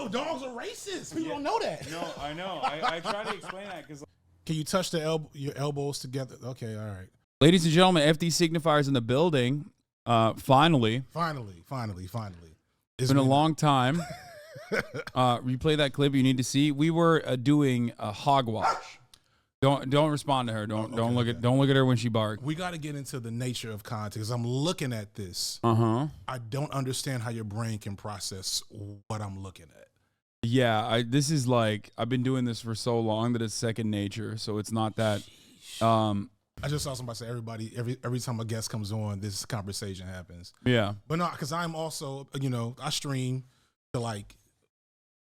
No, dogs are racist. People don't know that. No, I know. I try to explain that because. Can you touch your elbows together? Okay, all right. Ladies and gentlemen, FD Signifiers in the building. Finally. It's been a long time. Replay that clip you need to see. We were doing a hogwash. Don't respond to her. Don't look at her when she barks. We got to get into the nature of content because I'm looking at this. I don't understand how your brain can process what I'm looking at. Yeah, this is like I've been doing this for so long that it's second nature. So it's not that. I just saw somebody say every time a guest comes on, this conversation happens. Yeah, but no, because I'm also I stream to like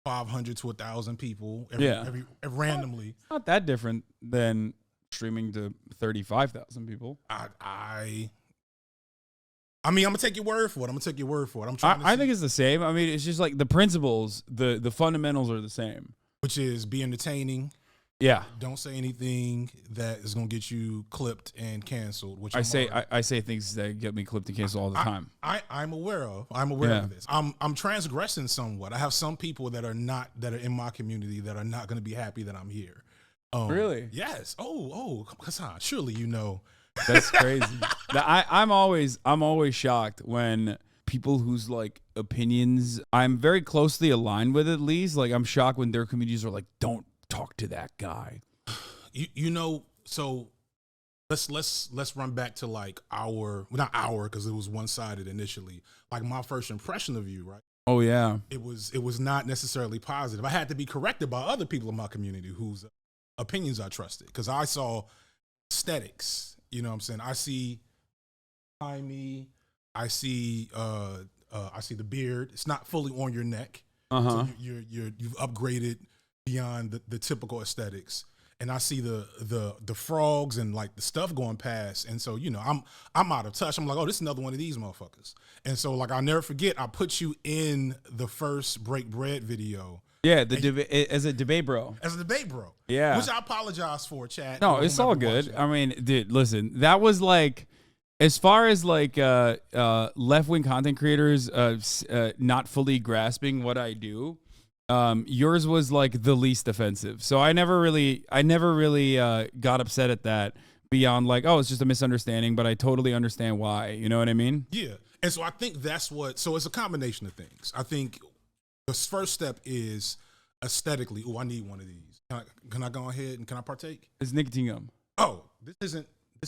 500 to 1,000 people every randomly. It's not that different than streaming to 35,000 people. I mean, I'm gonna take your word for it. I'm trying. I think it's the same. I mean, it's just like the principles, the fundamentals are the same. Which is be entertaining. Yeah. Don't say anything that is gonna get you clipped and canceled. Which I say things that get me clipped and canceled all the time. I'm aware of. I'm aware of this. I'm transgressing somewhat. I have some people that are in my community that are not gonna be happy that I'm here. Really? Yes. Oh, Hasan, surely you know. That's crazy. I'm always shocked when people whose like opinions I'm very closely aligned with, at least, like I'm shocked when their communities are like, don't talk to that guy. So let's run back to like not because it was one-sided initially. Like my first impression of you, right? Oh yeah. It was not necessarily positive. I had to be corrected by other people in my community whose opinions I trusted because I saw aesthetics. You know what I'm saying? I see behind me. I see the beard. It's not fully on your neck. So you've upgraded beyond the typical aesthetics. And I see the frogs and like the stuff going past. And so, I'm out of touch. I'm like, oh, this is another one of these motherfuckers. And so like I'll never forget, I put you in the first Break Bread video. Yeah, as a debate bro. Yeah. Which I apologize for, chat. No, it's all good. I mean, dude, listen, that was like, as far as like left-wing content creators not fully grasping what I do, yours was like the least offensive. So I never really got upset at that beyond like, oh, it's just a misunderstanding, but I totally understand why. You know what I mean? Yeah. And so I think so it's a combination of things. I think the first step is aesthetically. Oh, I need one of these. Can I go ahead and can I partake? It's nicotine gum. Oh, this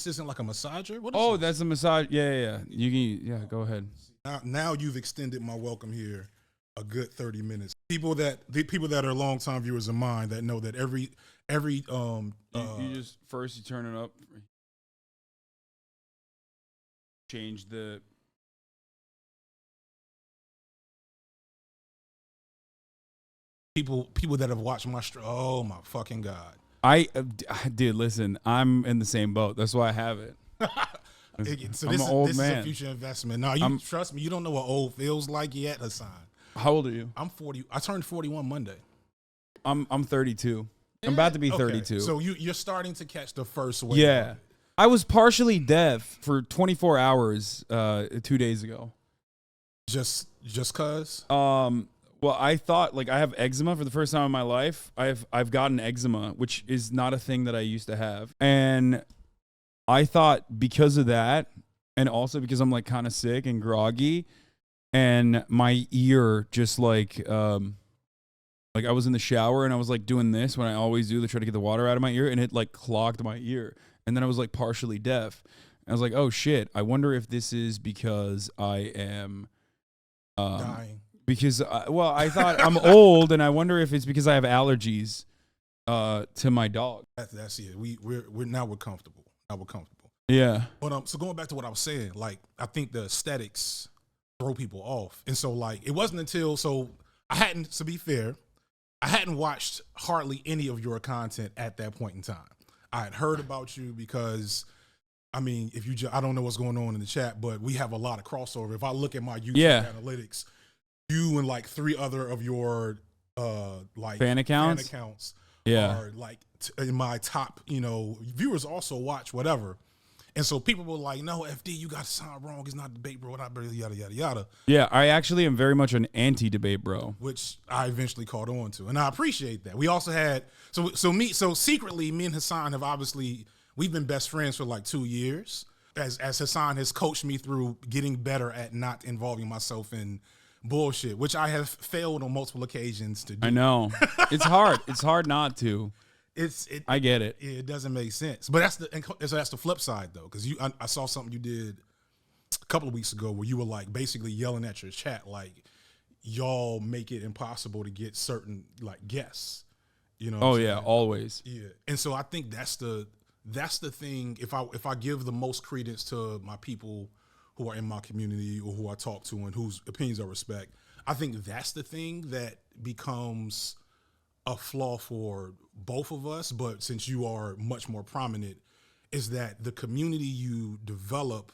isn't like a massager. What is that's a massage. Yeah. You can go ahead. Now you've extended my welcome here a good 30 minutes. The people that are longtime viewers of mine that know that every you just first you turn it up, change the. People that have watched my oh my fucking God. Dude, listen, I'm in the same boat. That's why I have it. So I'm this an old is man. a future investment. No, trust me, you don't know what old feels like yet, Hasan. How old are you? I'm 40. I turned 41 Monday. I'm 32. I'm about to be 32. So you're starting to catch the first wave. Yeah. I was partially deaf for 24 hours 2 days ago. Just cause? Well, I thought like I have eczema for the first time in my life. I've gotten eczema, which is not a thing that I used to have. And I thought because of that, and also because I'm like kind of sick and groggy, and my ear just like I was in the shower and I was like doing this when I always do to try to get the water out of my ear, and it like clogged my ear. And then I was like partially deaf. And I was like, oh shit, I wonder if this is because I am dying. Because, I thought I'm old, and I wonder if it's because I have allergies to my dog. That's it. We're comfortable. Now we're comfortable. Yeah. But so going back to what I was saying, like I think the aesthetics throw people off, and so like it wasn't until to be fair, I hadn't watched hardly any of your content at that point in time. I had heard about you because. I mean, I don't know what's going on in the chat, but we have a lot of crossover. If I look at my YouTube analytics, you and like 3 other of your like fan accounts are like in my top, viewers also watch whatever. And so people were like, no, FD, you got to sound wrong. It's not debate, bro. Not yada, yada, yada. Yeah, I actually am very much an anti-debate, bro. Which I eventually caught on to. And I appreciate that. We also had, so secretly, me and Hasan have obviously, we've been best friends for like 2 years. As Hasan has coached me through getting better at not involving myself in bullshit, which I have failed on multiple occasions to do. I know. It's hard. It's hard not to. I get it. It doesn't make sense. But that's the flip side though, because I saw something you did a couple of weeks ago where you were like basically yelling at your chat like y'all make it impossible to get certain like guests. You know? Oh yeah, always. Yeah. And so I think that's the thing. If I give the most credence to my people who are in my community or who I talk to and whose opinions I respect, I think that's the thing that becomes a flaw for both of us. But since you are much more prominent, is that the community you develop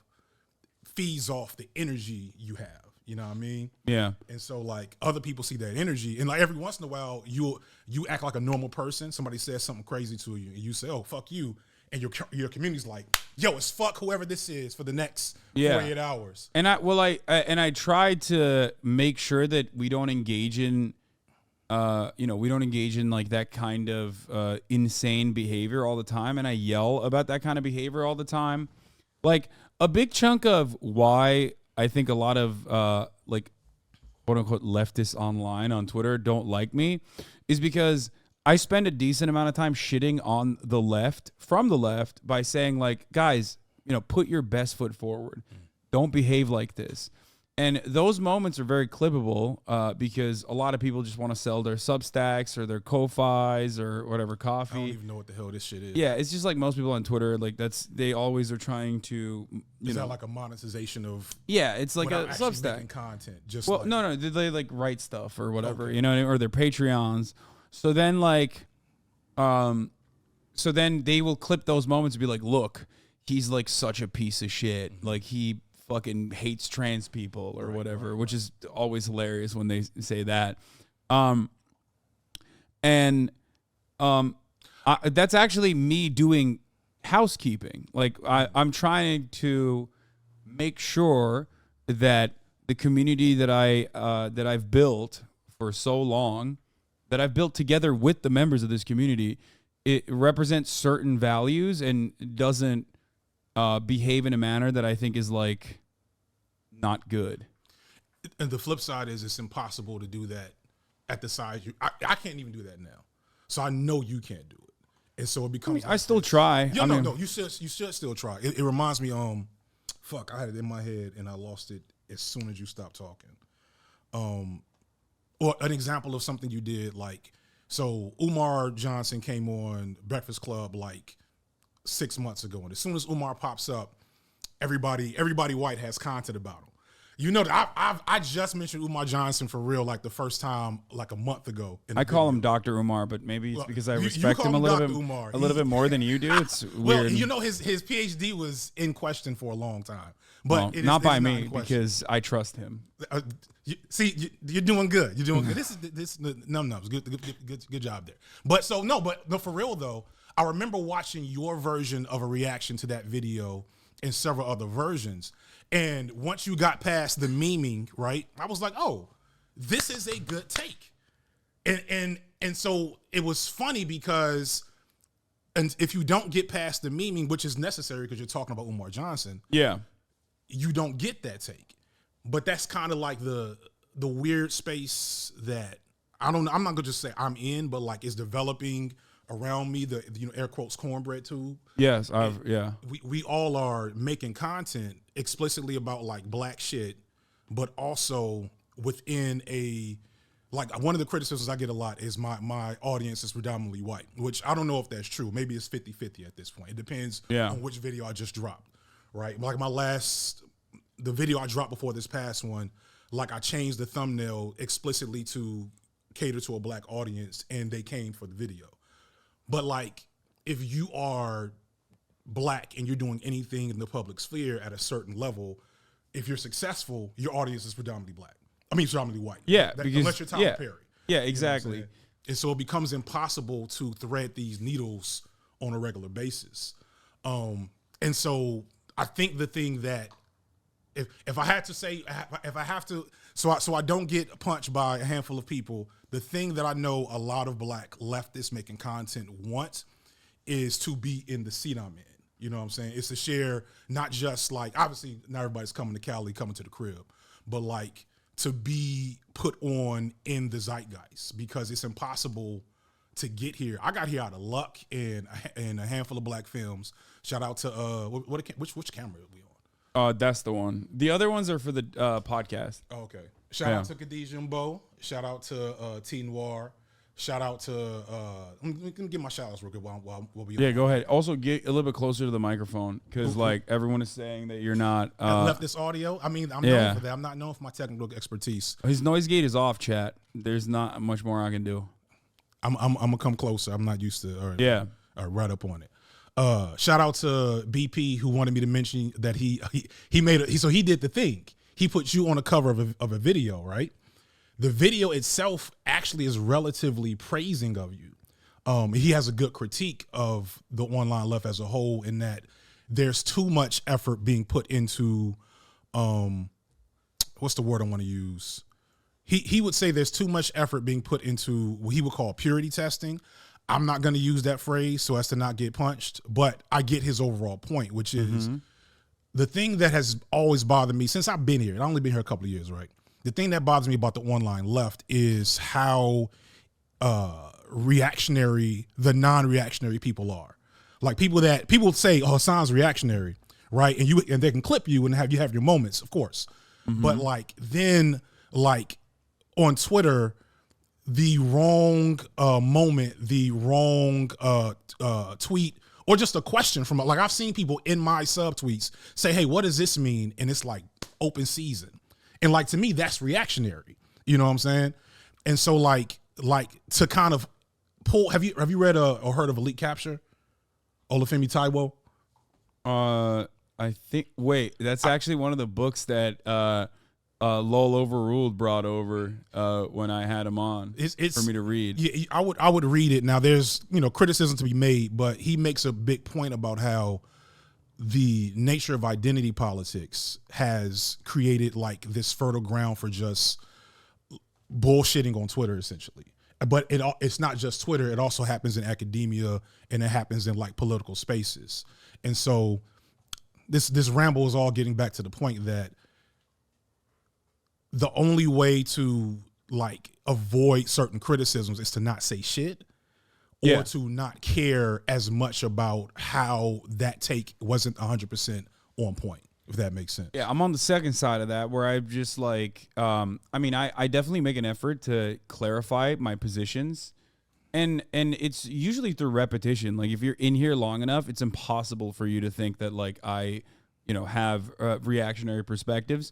feeds off the energy you have. You know what I mean? Yeah. And so like other people see that energy, and like every once in a while you act like a normal person. Somebody says something crazy to you, and you say, "Oh, fuck you," and your community's like, "Yo, it's fuck whoever this is for the next 48 hours." And I try to make sure that we don't engage in. We don't engage in like that kind of insane behavior all the time. And I yell about that kind of behavior all the time. Like a big chunk of why I think a lot of like quote unquote leftists online on Twitter don't like me is because I spend a decent amount of time shitting on the left from the left by saying like, guys, put your best foot forward. Don't behave like this. And those moments are very clippable because a lot of people just want to sell their Substacks or their Ko-Fis or whatever coffee. I don't even know what the hell this shit is. Yeah, it's just like most people on Twitter. Like they always are trying to. Is that like a monetization of? Yeah, it's like a Substack content. No, they like write stuff or whatever, okay. Or their Patreons. So then so then they will clip those moments and be like, look, he's like such a piece of shit. Mm-hmm. Like he fucking hates trans people or whatever, which is always hilarious when they say that. That's actually me doing housekeeping. Like I'm trying to make sure that the community that I've built for so long, that I've built together with the members of this community, it represents certain values and doesn't behave in a manner that I think is like not good. And the flip side is it's impossible to do that at the size I can't even do that now. So I know you can't do it. And so it becomes I still try. No, you should still try. It reminds me, fuck, I had it in my head and I lost it as soon as you stopped talking. Or an example of something you did, like, so Umar Johnson came on Breakfast Club like 6 months ago, and as soon as Umar pops up, everybody white has content about him. I just mentioned Umar Johnson for real like the first time like a month ago. I call him Dr. Umar, but maybe it's because I respect him a little bit more than you do. It's weird. Well, his PhD was in question for a long time, but not by me because I trust him. You're doing good. You're doing good. This good job there. But for real though, I remember watching your version of a reaction to that video and several other versions. And once you got past the memeing, right, I was like, oh, this is a good take. And so it was funny because if you don't get past the memeing, which is necessary because you're talking about Umar Johnson, you don't get that take. But that's kind of like the weird space that I'm not gonna just say I'm in, but like it's developing around me, the air quotes cornbread tube. Yes, we all are making content explicitly about like black shit, but also within one of the criticisms I get a lot is my audience is predominantly white, which I don't know if that's true. Maybe it's 50-50 at this point. It depends on which video I just dropped, right? Like the video I dropped before this past one, like I changed the thumbnail explicitly to cater to a black audience and they came for the video. But like, if you are black and you're doing anything in the public sphere at a certain level, if you're successful, your audience is predominantly black. I mean, predominantly white. Yeah, unless you're Tyler Perry. Yeah, exactly. And so it becomes impossible to thread these needles on a regular basis. And so I think the thing that if I had to say, if I have to, so I don't get punched by a handful of people, the thing that I know a lot of black leftists making content want is to be in the seat I'm in. You know what I'm saying? It's to share, not just like, obviously not everybody's coming to Cali, coming to the crib, but like to be put on in the zeitgeist, because it's impossible to get here. I got here out of luck and a handful of black films. Shout out to which camera are we on? That's the one. The other ones are for the podcast. Oh, okay. Shout out to Khadijah and Bo. Shout out to T Noir. Shout out to I'm gonna give my shout outs real quick while we Yeah, go ahead. Also get a little bit closer to the microphone, because like everyone is saying that you're not left this audio. I mean, I'm known for that. I'm not known for my technical expertise. His noise gate is off, chat. There's not much more I can do. I'm gonna come closer. I'm not used to right up on it. Shout out to BP, who wanted me to mention that he made so he did the thing. He put you on the cover of a video, right? The video itself actually is relatively praising of you. He has a good critique of the online left as a whole, in that there's too much effort being put into, what's the word I want to use? He would say there's too much effort being put into what he would call purity testing. I'm not going to use that phrase so as to not get punched, but I get his overall point, which is the thing that has always bothered me since I've been here. I've only been here a couple of years, right? The thing that bothers me about the online left is how reactionary the non-reactionary people are. Like people say, "Oh, Hasan's reactionary," right? And they can clip you and have your moments, of course. But like then like on Twitter, the wrong moment, the wrong tweet, or just a question from like I've seen people in my subtweets say, "Hey, what does this mean?" And it's like open season. And like to me, that's reactionary. You know what I'm saying? And so like to kind of pull. Have you read or heard of Elite Capture? Olufemi Taiwo? I think. Wait, that's actually one of the books that Lol Overruled brought over when I had him on for me to read. Yeah, I would read it. Now there's criticism to be made, but he makes a big point about how the nature of identity politics has created like this fertile ground for just bullshitting on Twitter, essentially. But it's not just Twitter. It also happens in academia, and it happens in like political spaces. And so this ramble is all getting back to the point that the only way to like avoid certain criticisms is to not say shit, or to not care as much about how that take wasn't 100% on point, if that makes sense. Yeah, I'm on the second side of that, where I just like, I definitely make an effort to clarify my positions, and it's usually through repetition. Like if you're in here long enough, it's impossible for you to think that like I, have reactionary perspectives.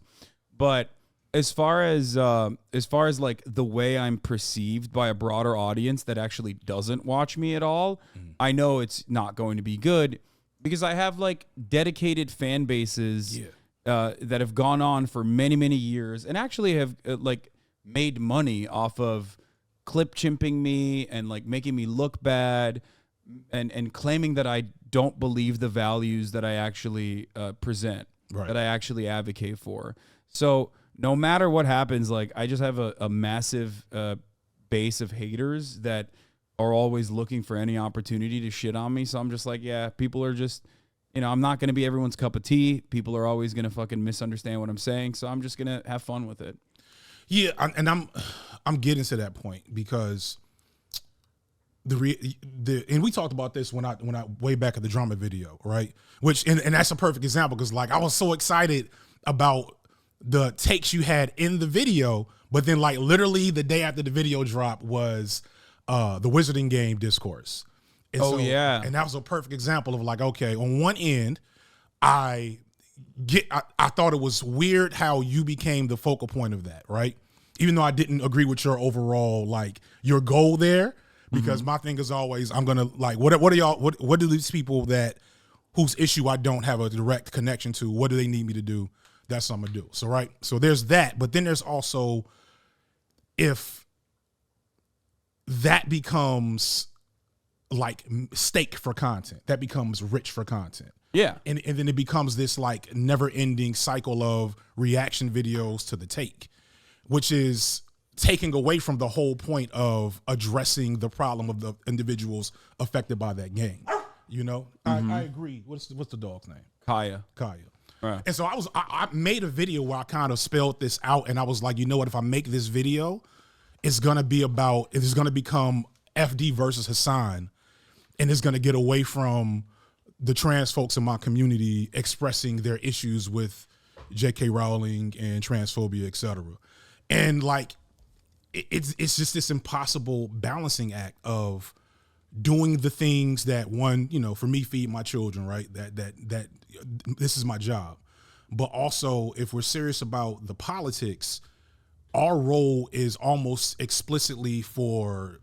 But as far as like the way I'm perceived by a broader audience that actually doesn't watch me at all, I know it's not going to be good, because I have like dedicated fan bases that have gone on for many, many years and actually have like made money off of clip chimping me and like making me look bad and claiming that I don't believe the values that I actually present, that I actually advocate for. So no matter what happens, like I just have a massive base of haters that are always looking for any opportunity to shit on me. So I'm just like, yeah, people are just, I'm not going to be everyone's cup of tea. People are always going to fucking misunderstand what I'm saying. So I'm just going to have fun with it. Yeah, and I'm getting to that point because and we talked about this when I way back at the drama video, right? And that's a perfect example, because like I was so excited about the takes you had in the video, but then like literally the day after the video drop was the Wizarding game discourse. And and that was a perfect example of like, okay, on one end, I thought it was weird how you became the focal point of that, right? Even though I didn't agree with your overall like your goal there, because my thing is always I'm gonna like what are y'all what do these people whose issue I don't have a direct connection to, what do they need me to do? That's what I'm gonna do. So right. So there's that, but then there's also, if that becomes like steak for content, that becomes rich for content. Yeah. And then it becomes this like never ending cycle of reaction videos to the take, which is taking away from the whole point of addressing the problem of the individuals affected by that game. You know, I agree. What's the dog's name? Kaya. Right. And so I made a video where I kind of spelled this out, and I was like, you know what? If I make this video, it's gonna become FD versus Hasan, and it's gonna get away from the trans folks in my community expressing their issues with J.K. Rowling and transphobia, etc. And like, it's just this impossible balancing act of doing the things that one, you know, for me, feed my children, right? That this is my job. But also, if we're serious about the politics, our role is almost explicitly for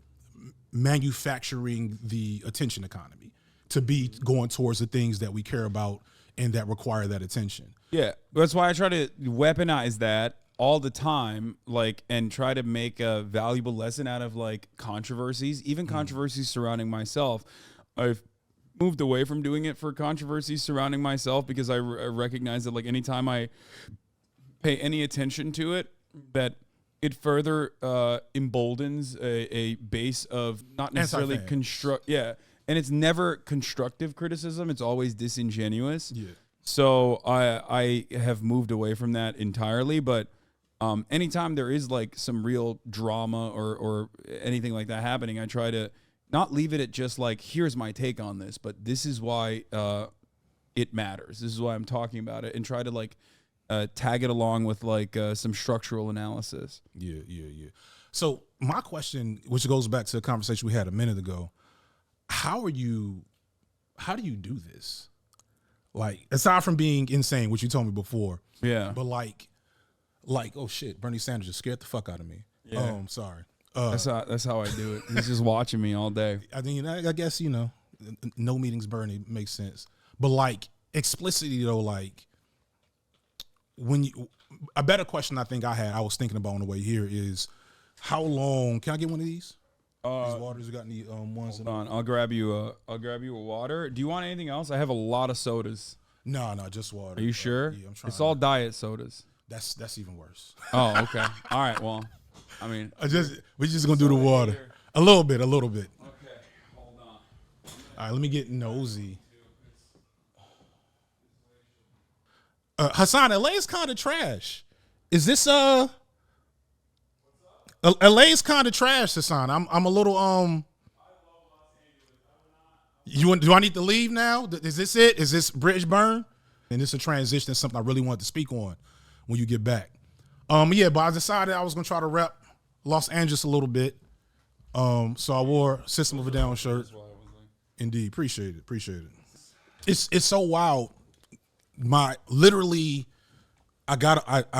manufacturing the attention economy to be going towards the things that we care about and that require that attention. Yeah, that's why I try to weaponize that all the time, like, and try to make a valuable lesson out of like controversies, even controversies surrounding myself. I've moved away from doing it for controversies surrounding myself because I recognize that like anytime I pay any attention to it, that it further emboldens a base of not necessarily and it's never constructive criticism. It's always disingenuous. Yeah. So I have moved away from that entirely. But anytime there is like some real drama or anything like that happening, I try to not leave it at just like, here's my take on this, but this is why it matters. This is why I'm talking about it, and try to like tag it along with like some structural analysis. Yeah. So my question, which goes back to the conversation we had a minute ago, how do you do this? Like, aside from being insane, which you told me before. Yeah. But like, oh shit, Bernie Sanders just scared the fuck out of me. Yeah. Sorry. That's how I do it. He's just watching me all day. I mean, I guess, you know, no meetings Bernie makes sense. But like, explicitly though, like, a better question I think I was thinking about on the way here is, how long, can I get one of these? These waters, you got any ones? Hold on, I'll grab you a water. Do you want anything else? I have a lot of sodas. No, just water. Are you sure? Yeah, I'm trying. It's all diet sodas. That's even worse. Oh, okay. All right. Well, I mean, we're just gonna do the water here. A little bit. Okay, hold on. All right, let me get nosy. Hasan, LA is kind of trash. Is this LA is kind of trash, Hasan. I'm a little do I need to leave now? Is this it? Is this bridge burn? And this is a transition. It's something I really wanted to speak on when you get back. Yeah, but I decided I was gonna try to rep Los Angeles a little bit. So I wore System of a Down shirt. Indeed, appreciate it. It's so wild. I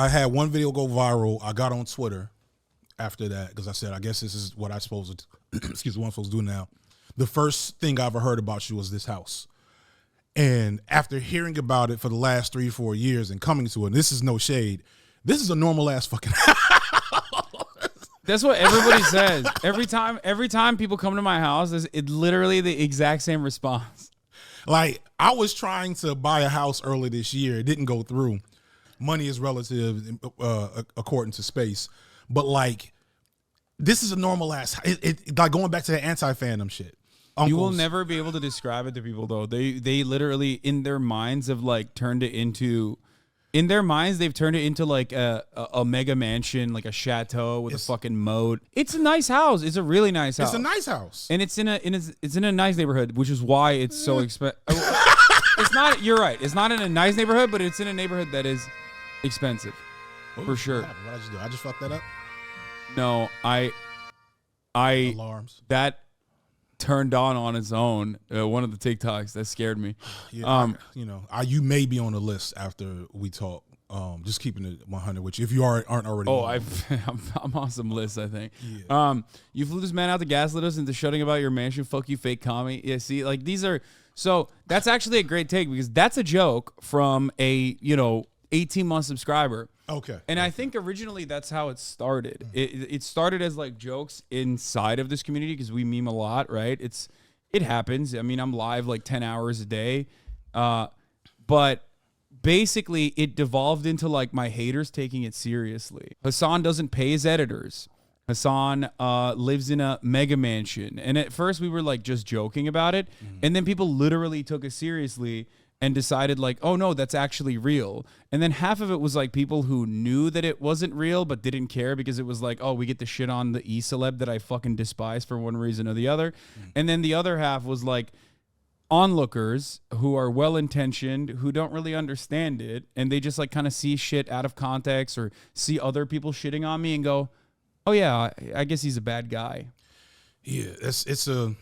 had one video go viral. I got on Twitter after that because I said, I guess this is what I'm supposed to what I'm supposed to do now. The first thing I ever heard about you was this house. And after hearing about it for the last 3-4 years and coming to it, and this is no shade, this is a normal ass fucking house. That's what everybody says. Every time people come to my house, it's literally the exact same response. Like, I was trying to buy a house early this year. It didn't go through. Money is relative according to space. But like, this is a normal ass. Like going back to the anti-fandom shit. Uncles. You will never be able to describe it to people though. They literally in their minds have like turned it into. In their minds, they've turned it into like a mega mansion, like a chateau with a fucking moat. It's a nice house. It's a really nice house. It's a nice house, and it's in a nice neighborhood, which is why it's so expensive. It's not. You're right. It's not in a nice neighborhood, but it's in a neighborhood that is expensive, for sure. What did I just do? I just fucked that up. No, I alarms that turned on its own. One of the TikToks that scared me. Yeah, you may be on the list after we talk. Just keeping it 100 with you if you aren't already. Oh, I'm on some lists, I think. Yeah. You flew this man out to gaslit us into shutting about your mansion. Fuck you, fake commie. Yeah, see, like these are. So that's actually a great take because that's a joke from a 18-month subscriber. Okay. And I think originally that's how it started. It started as like jokes inside of this community because we meme a lot, right? It happens. I mean, I'm live like 10 hours a day. But basically, it devolved into like my haters taking it seriously. Hasan doesn't pay his editors. Hasan lives in a mega mansion. And at first we were like just joking about it. And then people literally took it seriously and decided like, oh no, that's actually real. And then half of it was like people who knew that it wasn't real but didn't care because it was like, oh, we get to shit on the E-celeb that I fucking despise for one reason or the other. And then the other half was like onlookers who are well-intentioned, who don't really understand it, and they just like kind of see shit out of context or see other people shitting on me and go, oh yeah, I guess he's a bad guy. Yeah, it's a,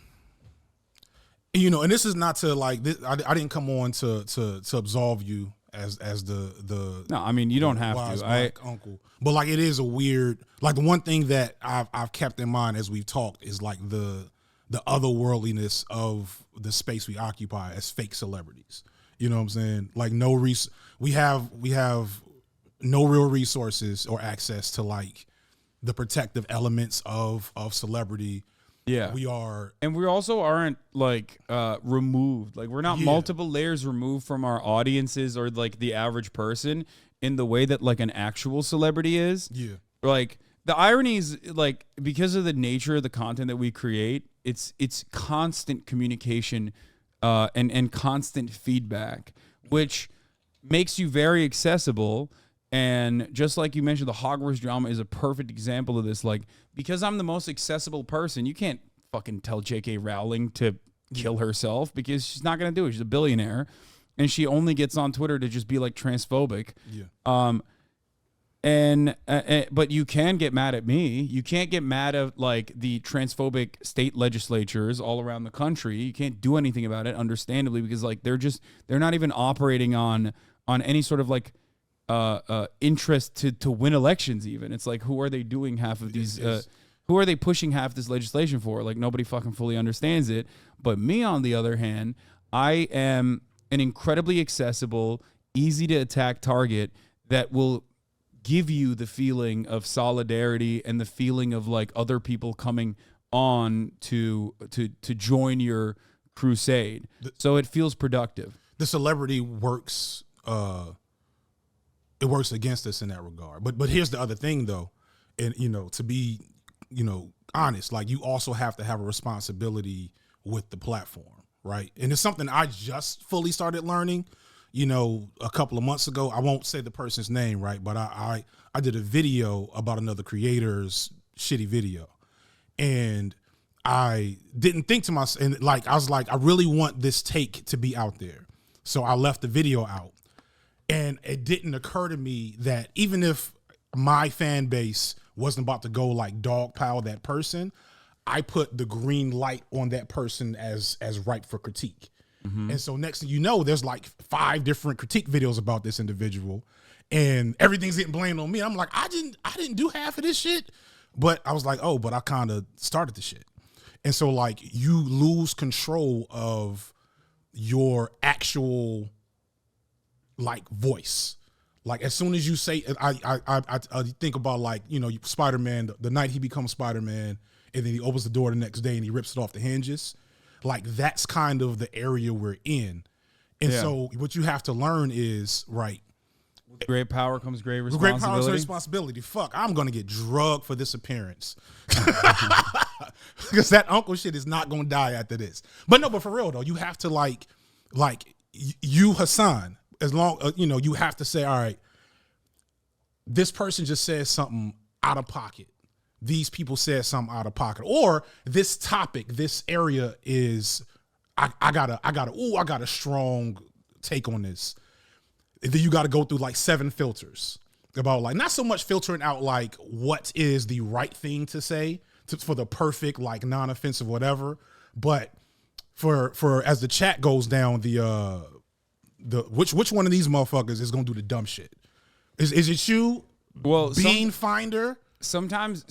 you know, and this is not to like this, I didn't come on to absolve you as the No, I mean you don't have wise to. black uncle, but like it is a weird, like the one thing that I've kept in mind as we've talked is like the otherworldliness of the space we occupy as fake celebrities. You know what I'm saying? Like we have no real resources or access to like the protective elements of celebrity. Yeah. We are, and we also aren't like removed. Like we're not multiple layers removed from our audiences or like the average person in the way that like an actual celebrity is. Yeah. Like the irony is like because of the nature of the content that we create, it's constant communication and constant feedback, which makes you very accessible. And just like you mentioned, the Hogwarts drama is a perfect example of this. Like, because I'm the most accessible person, you can't fucking tell J.K. Rowling to kill herself because she's not going to do it. She's a billionaire. And she only gets on Twitter to just be like transphobic. Yeah. But you can get mad at me. You can't get mad at like the transphobic state legislatures all around the country. You can't do anything about it, understandably, because like they're not even operating on any sort of like interest to win elections. Even it's like, who are they doing half of these who are they pushing half this legislation for? Like nobody fucking fully understands it. But me, on the other hand, I am an incredibly accessible, easy to attack target that will give you the feeling of solidarity and the feeling of like other people coming on to join your crusade. So it feels productive. The celebrity works it works against us in that regard. But here's the other thing though, and you know, to be, you know, honest, like you also have to have a responsibility with the platform, right? And it's something I just fully started learning, you know, a couple of months ago. I won't say the person's name, right? But I did a video about another creator's shitty video. And I didn't think to myself, and like I was like, I really want this take to be out there. So I left the video out. And it didn't occur to me that even if my fan base wasn't about to go like dogpile that person, I put the green light on that person as ripe for critique. And so next thing you know, there's like 5 different critique videos about this individual, and everything's getting blamed on me. I'm like, I didn't do half of this shit, but I was like, oh, but I kind of started the shit. And so like you lose control of your actual like voice. Like as soon as you say, I think about like, you know, Spider-Man, the night he becomes Spider-Man, and then he opens the door the next day and he rips it off the hinges. Like that's kind of the area we're in. And so what you have to learn is, right, with great power comes great responsibility. With great power comes responsibility. Fuck, I'm going to get drugged for this appearance. Because that uncle shit is not going to die after this. But no, but for real though, you have to like you, Hasan, as long, you know, you have to say, all right, this person just said something out of pocket. These people said something out of pocket, or this topic, this area is, I got a strong take on this. Then you got to go through like 7 filters about like, not so much filtering out like what is the right thing to say for the perfect, like non-offensive, whatever. But for as the chat goes down, which one of these motherfuckers is going to do the dumb shit? Is it you? Well, Bean Finder? Sometimes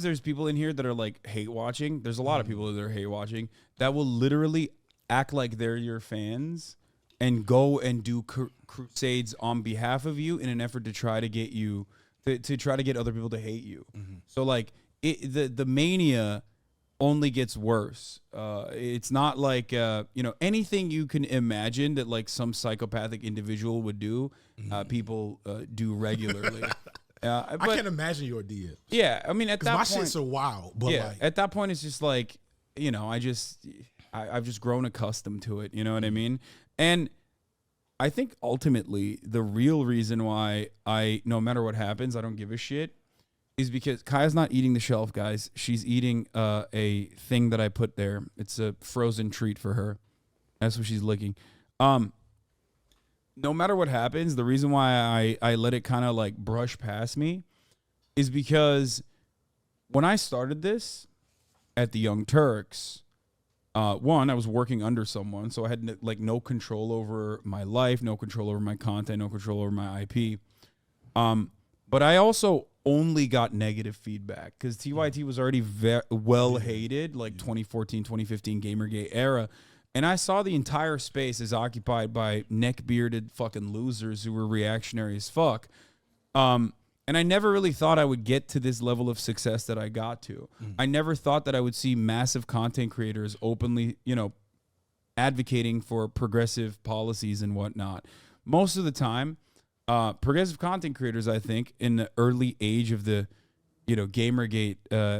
there's people in here that are like hate watching. There's a lot of people that are hate watching that will literally act like they're your fans and go and do crusades on behalf of you in an effort to try to get you to try to get other people to hate you. So like the mania only gets worse. It's not like anything you can imagine that like some psychopathic individual would do, people do regularly. I can't imagine your DM. Yeah, I mean at that my point, shit's so wild. But yeah, like, at that point it's just like I've just grown accustomed to it. You know what I mean? And I think ultimately the real reason why no matter what happens, I don't give a shit is because Kaya's not eating the shelf, guys. She's eating a thing that I put there. It's a frozen treat for her. That's what she's licking. No matter what happens, the reason why I let it kind of like brush past me is because when I started this at the Young Turks, one, I was working under someone, so I had like no control over my life, no control over my content, no control over my IP. But I also only got negative feedback because TYT was already well hated, like 2014, 2015 Gamergate era. And I saw the entire space is occupied by neck-bearded fucking losers who were reactionary as fuck. And I never really thought I would get to this level of success that I got to. I never thought that I would see massive content creators openly, advocating for progressive policies and whatnot. Most of the time, progressive content creators, I think, in the early age of the, Gamergate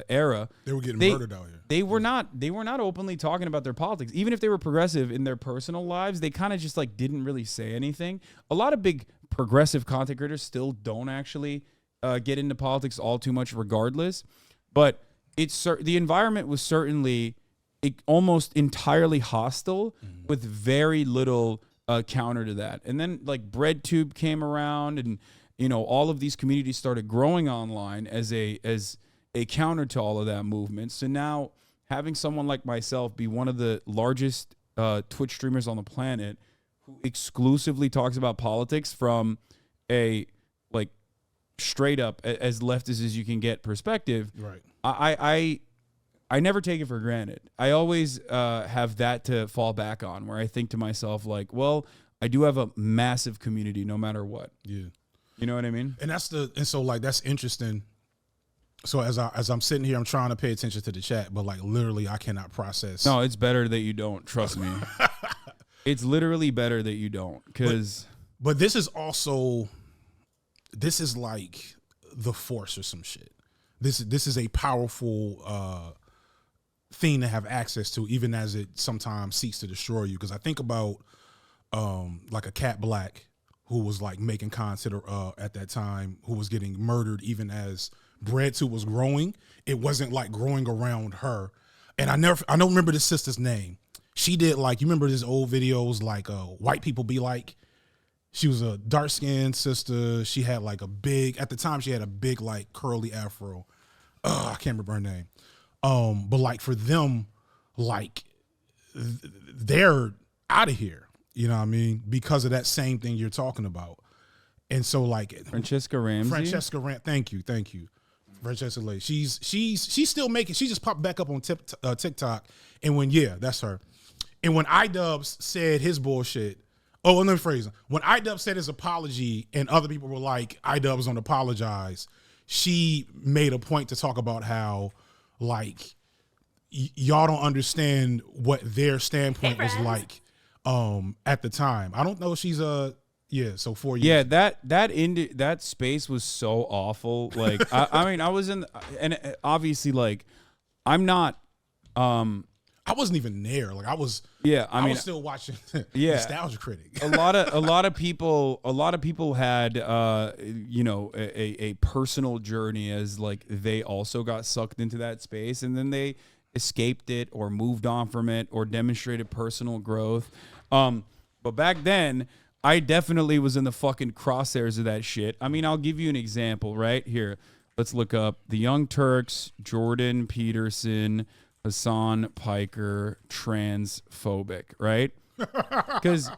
era, they were getting murdered out here. They were not openly talking about their politics. Even if they were progressive in their personal lives, they kind of just like didn't really say anything. A lot of big progressive content creators still don't actually get into politics all too much, regardless. But the environment was certainly almost entirely hostile, with very little counter to that. And then like BreadTube came around, and all of these communities started growing online as a counter to all of that movement. So now having someone like myself be one of the largest Twitch streamers on the planet who exclusively talks about politics from a like straight up as leftist as you can get perspective, right? I never take it for granted. I always have that to fall back on, where I think to myself like, well, I do have a massive community no matter what. Yeah. You know what I mean? And so that's interesting. So as I'm sitting here, I'm trying to pay attention to the chat, but like literally I cannot process. No, it's better that you don't, trust me. It's literally better that you don't, because but this is like the Force or some shit. This is a powerful thing to have access to, even as it sometimes seeks to destroy you. Because I think about like a Cat Black who was like making content at that time, who was getting murdered even as BreadTube was growing. It wasn't like growing around her. And I don't remember the sister's name. She did like, you remember these old videos like White People Be Like? She was a dark-skinned sister. She had like at the time she had a big like curly afro. I can't remember her name. But like for them, like they're out of here. You know what I mean? Because of that same thing you're talking about. And so like Francesca Ramsey. Thank you. Francesca Lay. She's still making, she just popped back up on TikTok. And that's her. And when iDubbbz said his bullshit, let me phrase it. When iDubbbz said his apology and other people were like, iDubbbz don't apologize, she made a point to talk about how like y'all don't understand what their standpoint was like at the time. I don't know if she's so 4 years. Yeah, that space was so awful. Like I mean, I was in, and obviously like I'm not I wasn't even there. Like I was was still watching Nostalgia Critic. a lot of people had a personal journey as like they also got sucked into that space, and then they escaped it or moved on from it or demonstrated personal growth. But back then, I definitely was in the fucking crosshairs of that shit. I mean, I'll give you an example right here. Let's look up the Young Turks, Jordan Peterson, Hasan Piker, transphobic, right? Because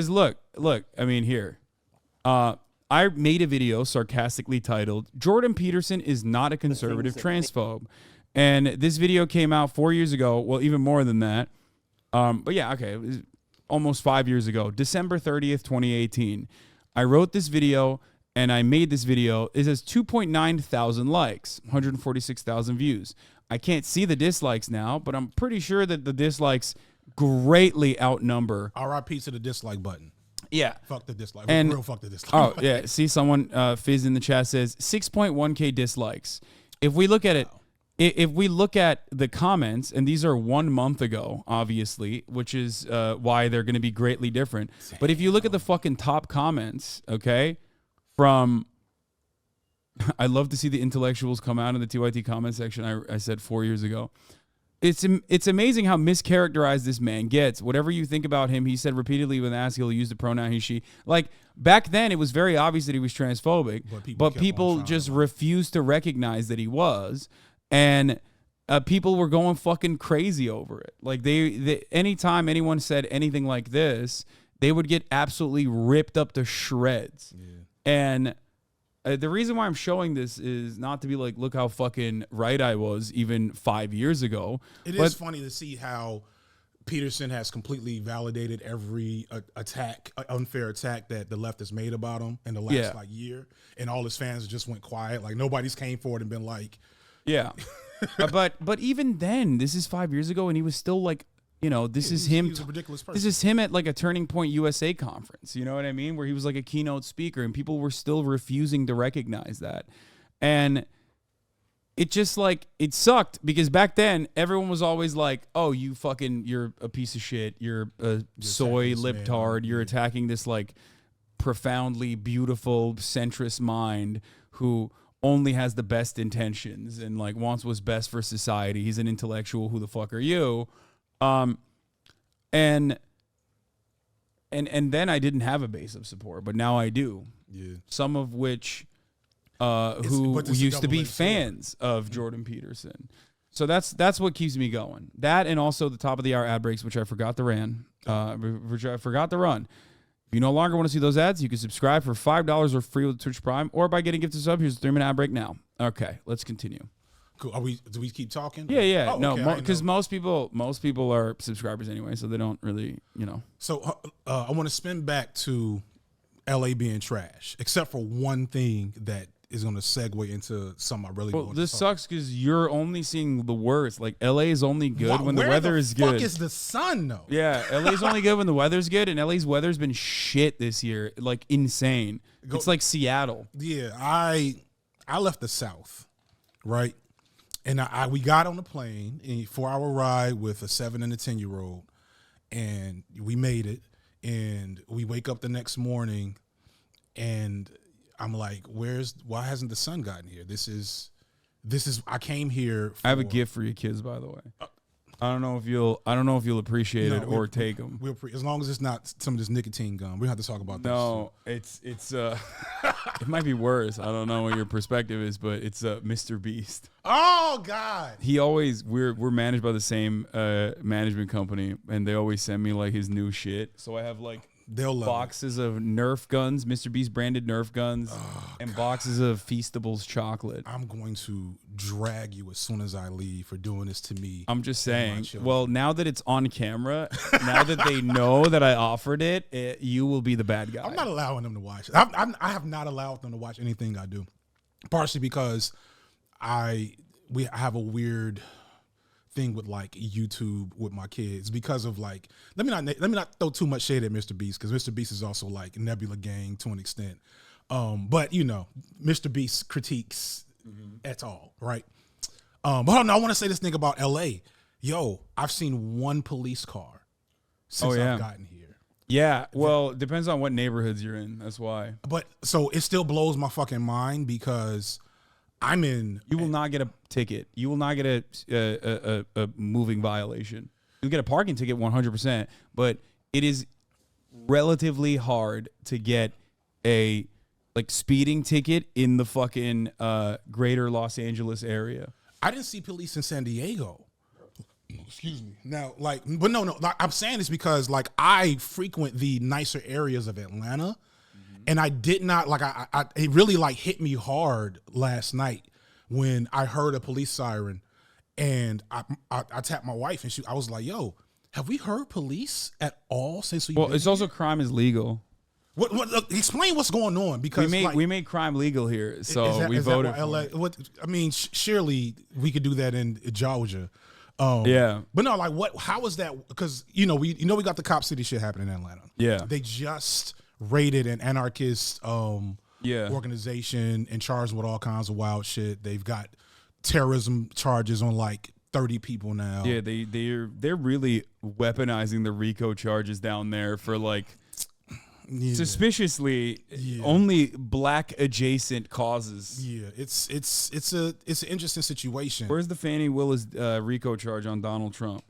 look, I mean, here. I made a video sarcastically titled, Jordan Peterson is not a conservative transphobe. And this video came out 4 years ago. Well, even more than that. But yeah, okay. It was almost 5 years ago, December 30th, 2018. I wrote this video and I made this video. It has 2.9 thousand likes, 146,000 views. I can't see the dislikes now, but I'm pretty sure that the dislikes greatly outnumber. RIP to the dislike button. Yeah. Fuck the dislike. And, real fuck the dislike. Oh, yeah. See, someone, Fizz in the chat says 6.1K dislikes. If we look at it, if we look at the comments, and these are 1 month ago, obviously, which is why they're going to be greatly different. Damn. But if you look at the fucking top comments, okay, from, I love to see the intellectuals come out in the TYT comment section. I said 4 years ago. It's amazing how mischaracterized this man gets. Whatever you think about him, he said repeatedly when asked, he'll use the pronoun he, she. Like, back then, it was very obvious that he was transphobic, but people just refused to recognize that he was. And people were going fucking crazy over it. Like, they anytime anyone said anything like this, they would get absolutely ripped up to shreds. Yeah. And the reason why I'm showing this is not to be like, look how fucking right I was even 5 years ago. It is funny to see how Peterson has completely validated every unfair attack that the left has made about him in the last like year, and all his fans just went quiet. Like, nobody's came forward and been like, yeah. But even then, this is 5 years ago, and he was still like, you know, this is him. He's a ridiculous person. This is him at like a Turning Point USA conference. You know what I mean? Where he was like a keynote speaker, and people were still refusing to recognize that. And it just like, it sucked because back then everyone was always like, oh, you're a piece of shit. You're a soy libtard. You're attacking this like profoundly beautiful centrist mind who only has the best intentions and like wants what's best for society. He's an intellectual. Who the fuck are you? And then I didn't have a base of support, but now I do. Yeah. Some of which who used to be fans of Jordan Peterson. So that's what keeps me going. That, and also the top of the hour ad breaks, which I forgot to run. If you no longer want to see those ads, you can subscribe for $5 or free with Twitch Prime, or by getting gifted sub. Here's a 3-minute ad break now. Okay, let's continue. Cool. Do we keep talking? Yeah. Oh, no, because most people are subscribers anyway, so they don't really, you know. So I want to spin back to LA being trash, except for one thing that is going to segue into something I really want to talk about. This sucks because you're only seeing the worst. Like, LA is only good when the weather is good. Where the fuck is the sun, though? Yeah, LA is only good when the weather's good, and LA's weather's been shit this year, like insane. It's like Seattle. Yeah, I left the South, right? And we got on a plane, a 4-hour ride with a 7 and a 10-year-old, and we made it. And we wake up the next morning, and I'm like, why hasn't the sun gotten here? This is I came here. I have a gift for your kids, by the way. I don't know if you'll appreciate it or take them. As long as it's not some of this nicotine gum. We have to talk about this. No, it's it might be worse. I don't know what your perspective is, but it's Mr. Beast. Oh God. We're managed by the same management company, and they always send me like his new shit. So I have like boxes of Nerf guns, Mr. Beast branded Nerf guns, and boxes of Feastables chocolate. I'm going to drag you as soon as I leave for doing this to me. I'm just saying. Well, now that it's on camera, now that they know that I offered it, you will be the bad guy. I'm not allowing them to watch. I have not allowed them to watch anything I do, partially because we have a weird thing with like YouTube with my kids because of like, let me not throw too much shade at Mr. Beast, because Mr. Beast is also like Nebula Gang to an extent. But you know, Mr. Beast critiques at all, right? But I want to say this thing about LA. Yo, I've seen one police car since I've gotten here. Yeah, well, it depends on what neighborhoods you're in. That's why. But so it still blows my fucking mind because I'm in. You will not get a ticket. You will not get a moving violation. You'll get a parking ticket 100%, but it is relatively hard to get a like speeding ticket in the fucking greater Los Angeles area. I didn't see police in San Diego. Excuse me. Now, like, but no. Like, I'm saying this because like I frequent the nicer areas of Atlanta. And I did not like. It really like hit me hard last night when I heard a police siren, and I tapped my wife, and I was like, "Yo, have we heard police at all since we?" Well, it's also crime is legal. Look, explain what's going on, because we made crime legal here, so we is that voted why for LA, it. what I mean, surely we could do that in Georgia. Yeah. But no, like what? How is that? Because we got the Cop City shit happening in Atlanta. Yeah. They just raided an anarchist organization and charged with all kinds of wild shit. They've got terrorism charges on like 30 people now. Yeah, they're really weaponizing the RICO charges down there for like suspiciously only black adjacent causes. Yeah, it's an interesting situation. Where's the Fannie Willis RICO charge on Donald Trump?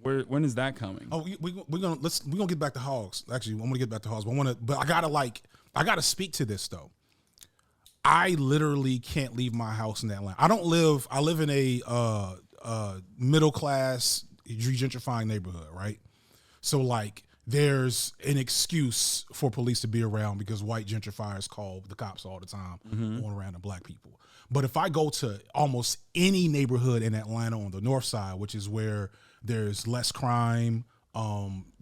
When is that coming? Oh, we're gonna get back to Hogs. Actually, I'm gonna get back to Hogs, but I gotta speak to this though. I literally can't leave my house in Atlanta. I live in a middle class gentrifying neighborhood, right? So like there's an excuse for police to be around because white gentrifiers call the cops all the time on random black people. But if I go to almost any neighborhood in Atlanta on the north side, which is where there's less crime,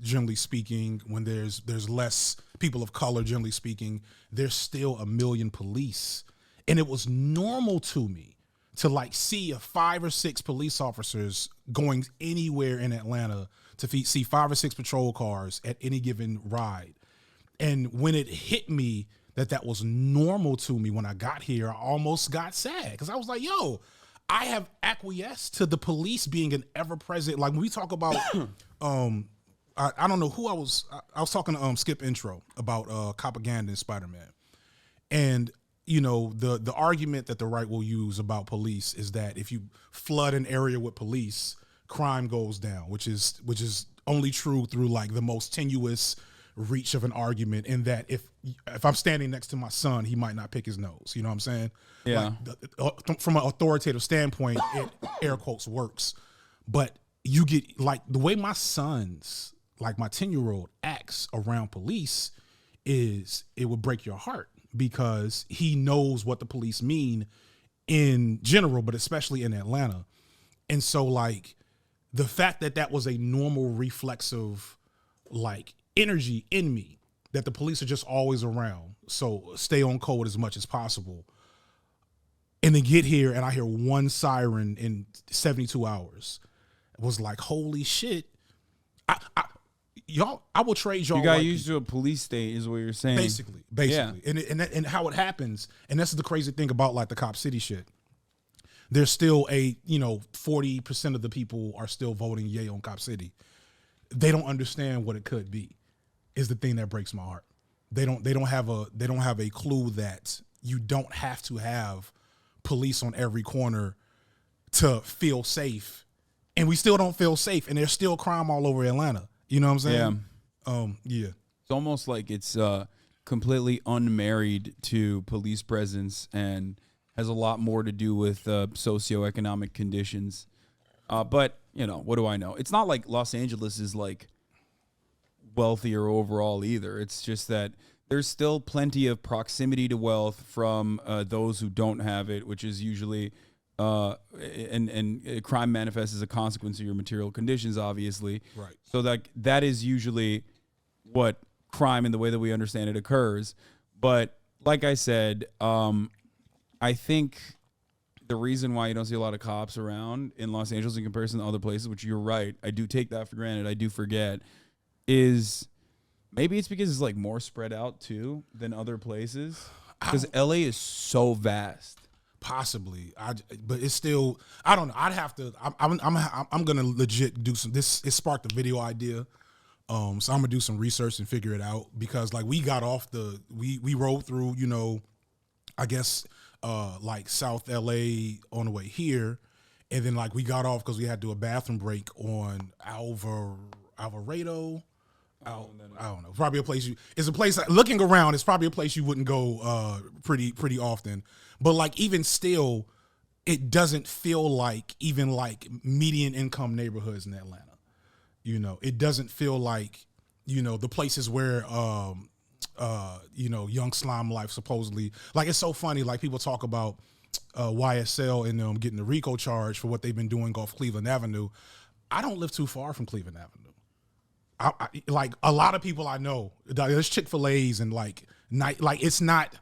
generally speaking, when there's less people of color, generally speaking, there's still a million police. And it was normal to me to like see 5 or 6 police officers going anywhere in Atlanta to see 5 or 6 patrol cars at any given ride. And when it hit me that was normal to me when I got here, I almost got sad because I was like, yo, I have acquiesced to the police being an ever-present. Like when we talk about, I don't know who I was talking to Skip Intro about propaganda in Spider-Man. And the argument that the right will use about police is that if you flood an area with police, crime goes down, which is only true through like the most tenuous reach of an argument, in that if I'm standing next to my son, he might not pick his nose. You know what I'm saying? Yeah. Like from an authoritative standpoint, it air quotes works. But you get like the way my son's, like my 10-year-old acts around police is, it would break your heart because he knows what the police mean in general, but especially in Atlanta. And so like the fact that was a normal reflexive like energy in me, that the police are just always around, so stay on code as much as possible. And then get here and I hear one siren in 72 hours. It was like, holy shit. I will trade y'all. You got used to a police state is what you're saying. Basically. Yeah. And how it happens, and that's the crazy thing about like the Cop City shit. There's still 40% of the people are still voting yay on Cop City. They don't understand what it could be, is the thing that breaks my heart. They don't have a clue that you don't have to have police on every corner to feel safe. And we still don't feel safe, and there's still crime all over Atlanta. You know what I'm saying? Yeah. It's almost like it's completely unmarried to police presence and has a lot more to do with socioeconomic conditions. But, what do I know? It's not like Los Angeles is like wealthier overall either. It's just that there's still plenty of proximity to wealth from those who don't have it, which is usually and crime manifests as a consequence of your material conditions, obviously. Right. So that is usually what crime in the way that we understand it occurs. But like I said, I think the reason why you don't see a lot of cops around in Los Angeles in comparison to other places, which you're right, I do take that for granted, I do forget, is maybe it's because it's like more spread out too than other places. Because LA is so vast. Possibly, but it's still, I don't know. I'd have to. I'm gonna legit do some. It sparked a video idea, so I'm gonna do some research and figure it out, because like we got off we rode through, I guess like South LA on the way here, and then like we got off because we had to do a bathroom break on Alvarado. I don't know. Probably a place it's a place looking around. It's probably a place you wouldn't go pretty often. But like even still, it doesn't feel like even like median income neighborhoods in Atlanta. It doesn't feel like the places where Young Slime Life supposedly, like, it's so funny. Like people talk about YSL and them getting the RICO charge for what they've been doing off Cleveland Avenue. I don't live too far from Cleveland Avenue. like a lot of people I know, there's Chick-fil-A's and like night, like it's not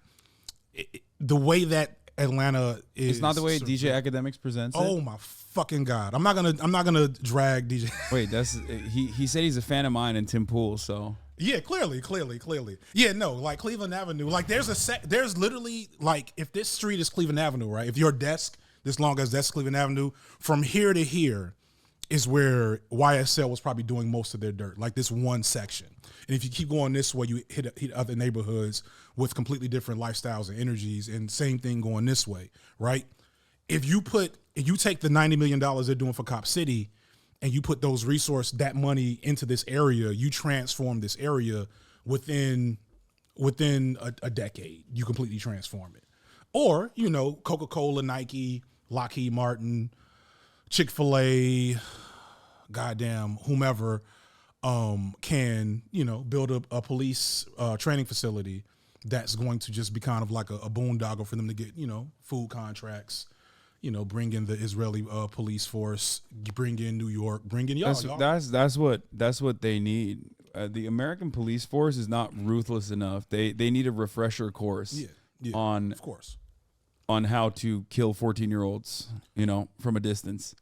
the way that Atlanta is. It's not the way DJ Academics presents it. Oh my fucking God. I'm not gonna drag DJ. Wait, that's he said he's a fan of mine and Tim Pool, so. Yeah, clearly. Yeah, no, like Cleveland Avenue, like there's literally, like, if this street is Cleveland Avenue, right? If your desk, this long as that's Cleveland Avenue, from here to here is where YSL was probably doing most of their dirt, like this one section. And if you keep going this way, you hit other neighborhoods with completely different lifestyles and energies, and same thing going this way, right? If you take the $90 million they're doing for Cop City and you put that money into this area, you transform this area within a decade. You completely transform it. Or, Coca-Cola, Nike, Lockheed Martin, Chick-fil-A, goddamn, whomever, can, build a police training facility that's going to just be kind of like a boondoggle for them to get, food contracts, bring in the Israeli police force, bring in New York, bring in y'all. That's what they need. The American police force is not ruthless enough. They need a refresher course on, of course, on how to kill 14-year-olds, from a distance.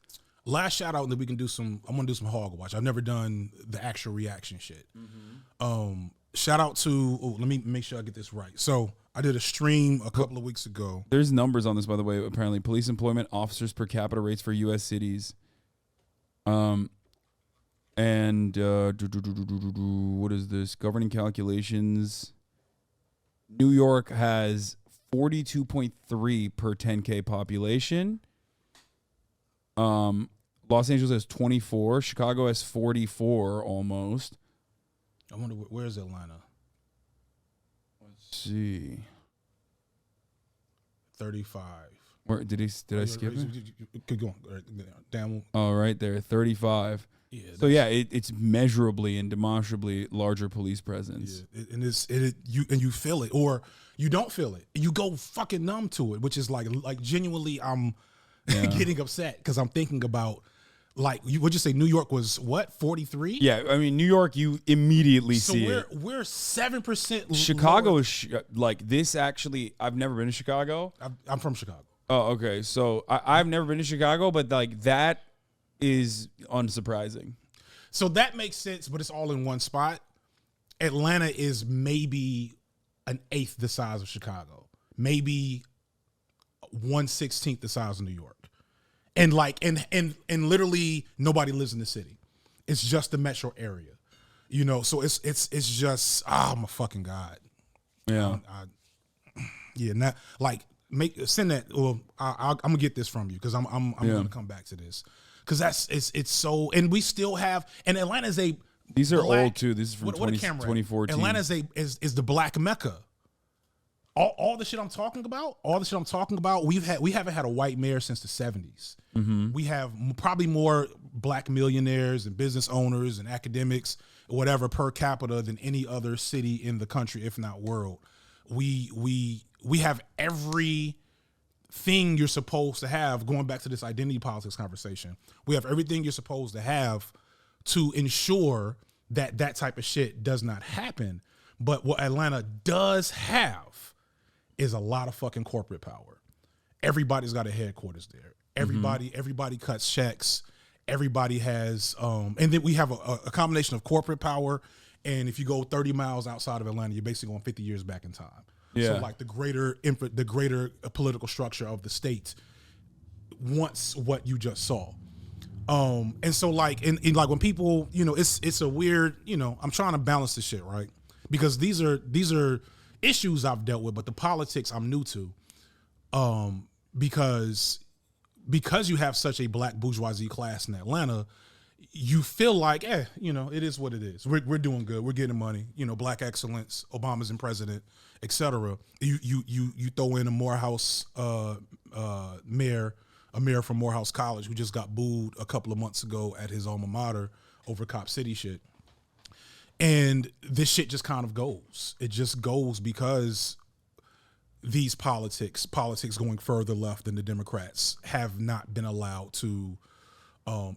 Last shout out that we can do I'm gonna do some hog watch. I've never done the actual reaction shit. Shout out to, let me make sure I get this right. So I did a stream a couple of weeks ago. There's numbers on this, by the way. Apparently, police employment officers per capita rates for U.S. cities. What is this? Governing calculations. New York has 42.3 per 10K population. Los Angeles has 24. Chicago has 44 almost. I wonder where's Atlanta? Let's see. 35. Where did I skip it? Keep going. Down. Oh, right there, 35. Yeah. So yeah, it's measurably and demonstrably larger police presence. Yeah, and you feel it, or you don't feel it. You go fucking numb to it, which is like genuinely, I'm getting upset because I'm thinking about. Like, would you say New York was what, 43? Yeah, I mean, New York, you immediately see it. So we're 7%. Chicago is like this. Actually, I've never been to Chicago. I'm from Chicago. Oh, okay. So I've never been to Chicago, but like that is unsurprising. So that makes sense, but it's all in one spot. Atlanta is maybe an eighth the size of Chicago, maybe 1/16 the size of New York. And like, and literally nobody lives in the city. It's just the metro area, so it's just, I'm a fucking God. Yeah. Not like send that. Well, I'm gonna get this from you. Cause I'm going to come back to this. Cause it's so, and we still have, and Atlanta's these are old too. This is from 2014. Atlanta's is the black Mecca. All the shit I'm talking about, we haven't had a white mayor since the 70s. Mm-hmm. We have probably more black millionaires and business owners and academics, whatever, per capita than any other city in the country, if not world. We have everything you're supposed to have, going back to this identity politics conversation. We have everything you're supposed to have to ensure that type of shit does not happen. But what Atlanta does have is a lot of fucking corporate power. Everybody's got a headquarters there. Everybody cuts checks. Everybody has, and then we have a combination of corporate power. And if you go 30 miles outside of Atlanta, you're basically going 50 years back in time. Yeah. So like the greater political structure of the state wants what you just saw. And so like, in like when people, it's a weird, I'm trying to balance this shit, right? Because these are issues I've dealt with, but the politics I'm new to, because you have such a black bourgeoisie class in Atlanta, you feel like, it is what it is. We're doing good. We're getting money. Black excellence. Obama's in president, etc. You throw in a Morehouse mayor, a mayor from Morehouse College who just got booed a couple of months ago at his alma mater over Cop City shit. And this shit just kind of goes. It just goes because these politics going further left than the Democrats, have not been allowed to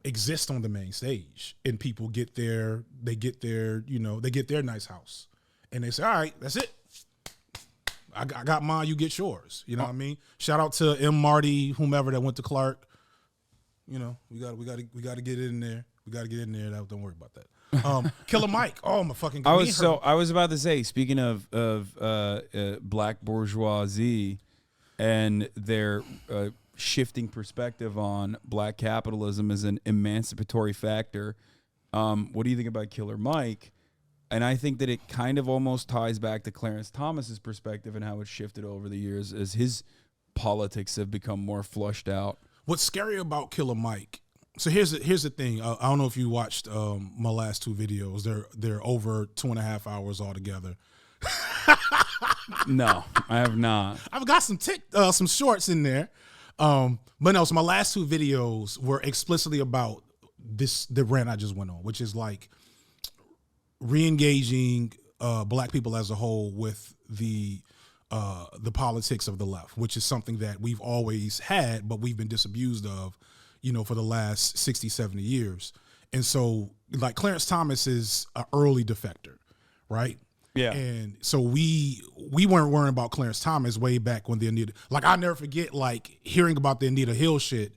exist on the main stage, and people get their nice house, and they say, all right, that's it. I got mine, you get yours. You know what I mean? Shout out to M. Marty, whomever that went to Clark. You know, we got to get it in there. We got to get in there. Don't worry about that. Killer Mike. Oh my fucking God. I was about to say, speaking of black bourgeoisie and their shifting perspective on black capitalism as an emancipatory factor. What do you think about Killer Mike? And I think that it kind of almost ties back to Clarence Thomas's perspective and how it's shifted over the years as his politics have become more flushed out. What's scary about Killer Mike? So here's the thing. I don't know if you watched my last 2 videos. They're over 2.5 hours altogether. No, I have not. I've got some shorts in there. But no, so my last 2 videos were explicitly about the rant I just went on, which is like re-engaging black people as a whole with the politics of the left, which is something that we've always had, but we've been disabused of, for the last 60, 70 years. And so like Clarence Thomas is an early defector, right? Yeah. And so we weren't worrying about Clarence Thomas way back when the Anita, like I'll never forget like hearing about the Anita Hill shit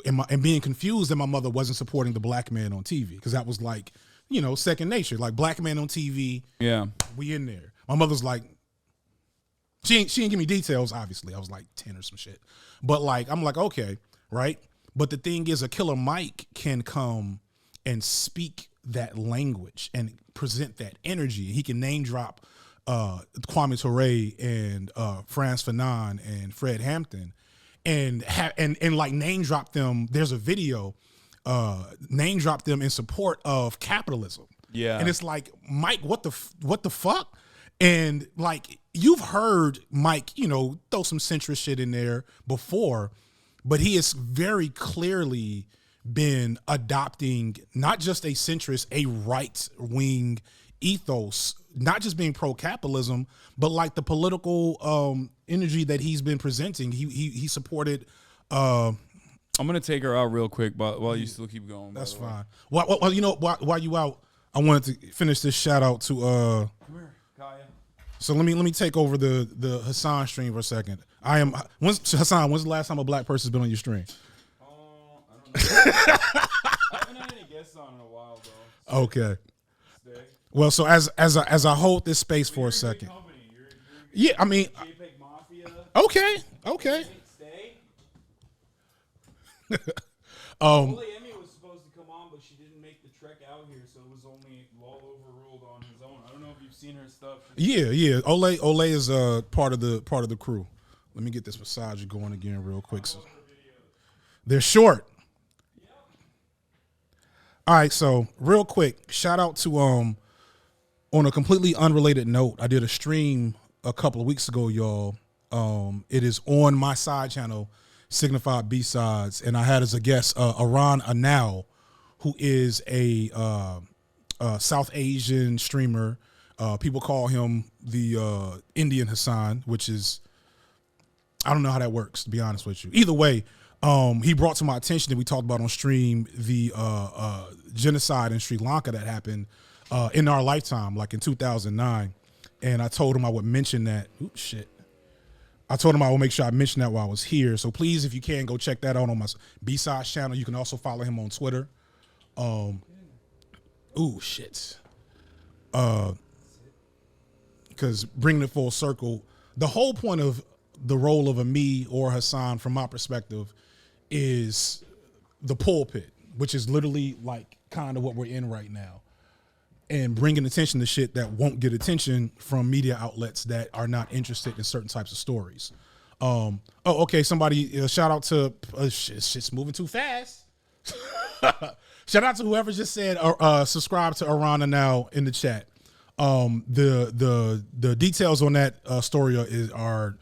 and being confused that my mother wasn't supporting the black man on TV. Because that was like, second nature, like black man on TV. Yeah. We in there. My mother's like, she didn't give me details, obviously. I was like 10 or some shit. But like, I'm like, okay, right? But the thing is, a Killer Mike can come and speak that language and present that energy. He can name drop Kwame Ture and Frantz Fanon and Fred Hampton and like name drop them. There's a video name drop them in support of capitalism. Yeah. And it's like, Mike, what the fuck? And like, you've heard Mike, throw some centrist shit in there before, but he has very clearly been adopting not just a centrist, a right-wing ethos, not just being pro-capitalism, but like the political energy that he's been presenting. He supported. I'm gonna take her out real quick, but while you still keep going. That's fine. Well, while you out, I wanted to finish this shout out to. Come here, Kaya. So let me take over the Hasan stream for a second. Hasan, when's the last time a black person's been on your stream? I don't know. I haven't had any guests on in a while, though. Okay. Stay. Well, so as I hold this space for a second. Yeah, I mean. JPEG Mafia. Okay. Stay. Ole Emmy was supposed to come on, but she didn't make the trek out here, so it was only Law overruled on his own. I don't know if you've seen her stuff. Yeah. Ole is part of the crew. Let me get this massager going again real quick. So they're short. All right, so real quick, shout out to on a completely unrelated note, I did a stream a couple of weeks ago, y'all. It is on my side channel, Signified B-Sides, and I had as a guest Aran Anal, who is a South Asian streamer. People call him the Indian Hasan, which is, I don't know how that works, to be honest with you. Either way, he brought to my attention that we talked about on stream the genocide in Sri Lanka that happened in our lifetime, like in 2009. And I told him I would mention that. Oops, shit. I told him I would make sure I mentioned that while I was here. So please, if you can, go check that out on my B-Sides channel. You can also follow him on Twitter. Ooh, shit. Because bringing it full circle, the whole point of the role of a me or Hasan, from my perspective, is the pulpit, which is literally like kind of what we're in right now, and bringing attention to shit that won't get attention from media outlets that are not interested in certain types of stories. Okay, somebody shout out to shit's moving too fast. Shout out to whoever just said subscribe to Arana now in the chat. The details on that story are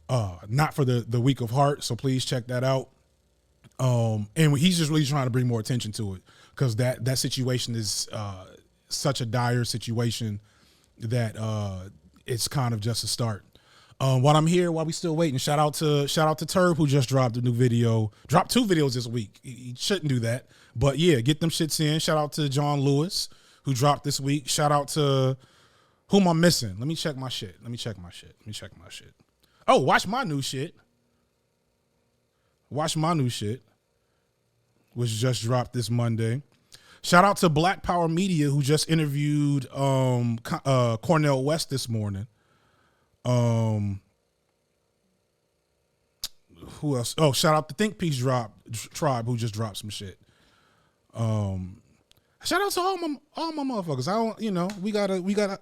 not for the weak of heart, so please check that out. And he's just really trying to bring more attention to it, because that situation is such a dire situation that it's kind of just a start. While we still waiting, shout out to Turb, who just dropped a new video. Dropped 2 videos this week. He shouldn't do that, but yeah, get them shits in. Shout out to John Lewis, who dropped this week. Shout out to who am I missing? Let me check my shit. Oh, watch my new shit. Which just dropped this Monday. Shout out to Black Power Media, who just interviewed Cornel West this morning. Who else? Oh, shout out to Think Peace Tribe, who just dropped some shit. Shout out to all my motherfuckers.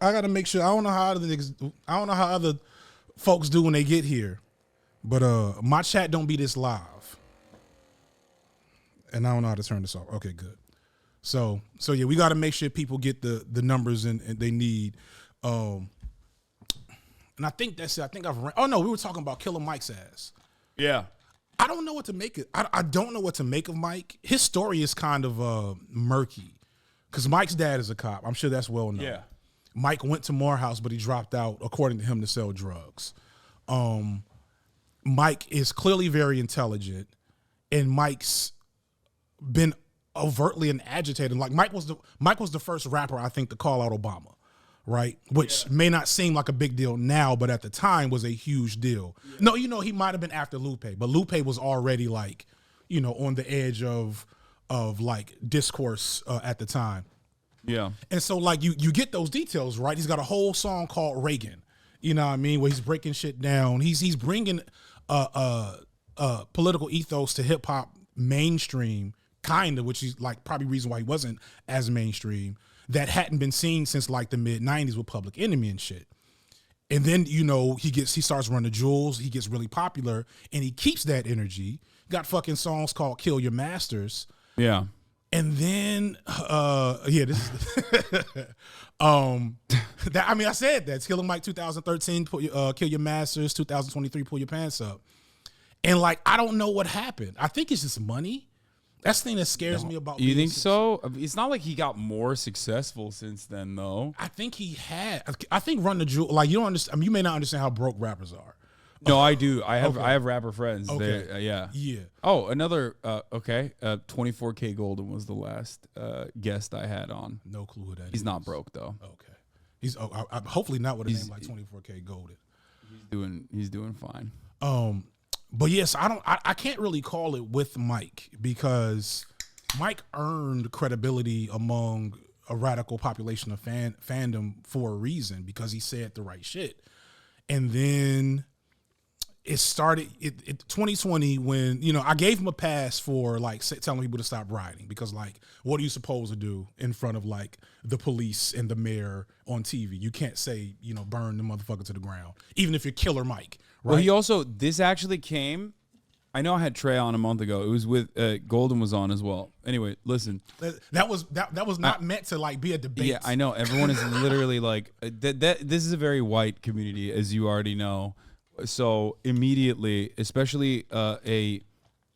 I gotta make sure. I don't know how other folks do when they get here, but my chat don't be this live, and I don't know how to turn this off. Okay, good. So yeah, we got to make sure people get the numbers and they need. And I think that's it. I think we were talking about Killer Mike's ass. Yeah. I don't know what to make it. I don't know what to make of Mike. His story is kind of murky because Mike's dad is a cop. I'm sure that's well known. Yeah. Mike went to Morehouse, but he dropped out, according to him, to sell drugs. Mike is clearly very intelligent, and Mike's been overtly an agitator. Like Mike was the first rapper, I think, to call out Obama. Right, which may not seem like a big deal now, but at the time was a huge deal. Yeah. No, he might have been after Lupe, but Lupe was already like, on the edge of like discourse at the time. Yeah, and so like you get those details, right? He's got a whole song called Reagan. You know what I mean? Where he's breaking shit down. He's bringing political ethos to hip hop mainstream, kind of, which is like probably reason why he wasn't as mainstream. That hadn't been seen since like the mid-90s with Public Enemy and shit. And then, he starts running jewels, he gets really popular, and he keeps that energy. Got fucking songs called Kill Your Masters. Yeah. And then this is I said that. Killer Mike 2013, Kill Your Masters, 2023, Pull Your Pants Up. And like I don't know what happened. I think it's just money. That's the thing that scares me about. You think so? It's not like he got more successful since then, though. I think he had. I think Run the Jewel. Like you don't understand. You may not understand how broke rappers are. No, I do. I have rapper friends. Okay. Yeah. Oh, another. 24K Golden was the last guest I had on. No clue who that is. He's not broke though. Okay. He's hopefully not with a name like 24K Golden. He's doing fine. But yes, I can't really call it with Mike because Mike earned credibility among a radical population of fandom for a reason because he said the right shit. And then it started 2020 when, I gave him a pass for like telling people to stop rioting because like, what are you supposed to do in front of like the police and the mayor on TV? You can't say, burn the motherfucker to the ground, even if you're Killer Mike. Right? Well, this actually came. I know I had Trey on a month ago. It was with Golden was on as well. Anyway, listen. That was not meant to like be a debate. Yeah, I know. Everyone is literally like this is a very white community, as you already know. So immediately, especially a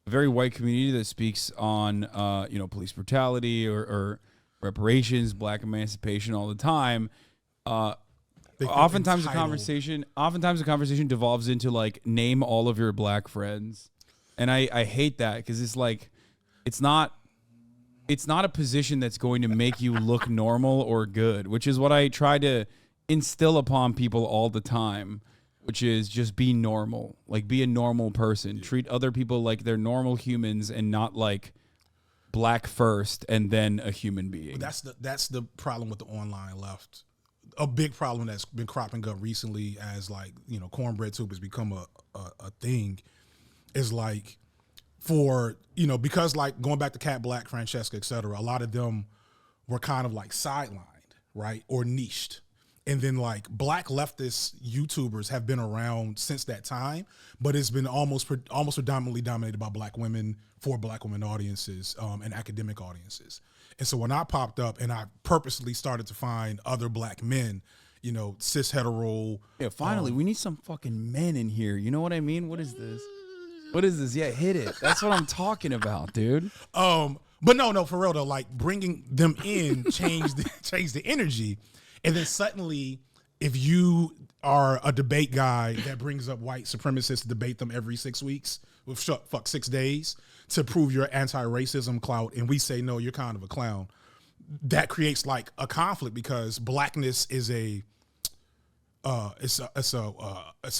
very white community that speaks on police brutality or reparations, black emancipation all the time. Oftentimes the conversation devolves into like name all of your black friends, and I hate that because it's like it's not a position that's going to make you look normal or good, which is what I try to instill upon people all the time, which is just be normal, like be a normal person, treat other people like they're normal humans and not like black first and then a human being. But that's the problem with the online left. A big problem that's been cropping up recently as like, cornbread soup has become a thing is like because like going back to Cat Black, Francesca, et cetera, a lot of them were kind of like sidelined, right? Or niched. And then like black leftist YouTubers have been around since that time, but it's been almost predominantly dominated by black women for black women audiences and academic audiences. And so when I popped up and I purposely started to find other black men, cis hetero. Yeah, finally, we need some fucking men in here. You know what I mean? What is this? What is this? Yeah, hit it. That's what I'm talking about, dude. But no, for real though, like bringing them in changed the energy. And then suddenly if you are a debate guy that brings up white supremacists to debate them every 6 weeks, with 6 days to prove your anti-racism clout, and we say no, you're kind of a clown, that creates like a conflict because blackness is it's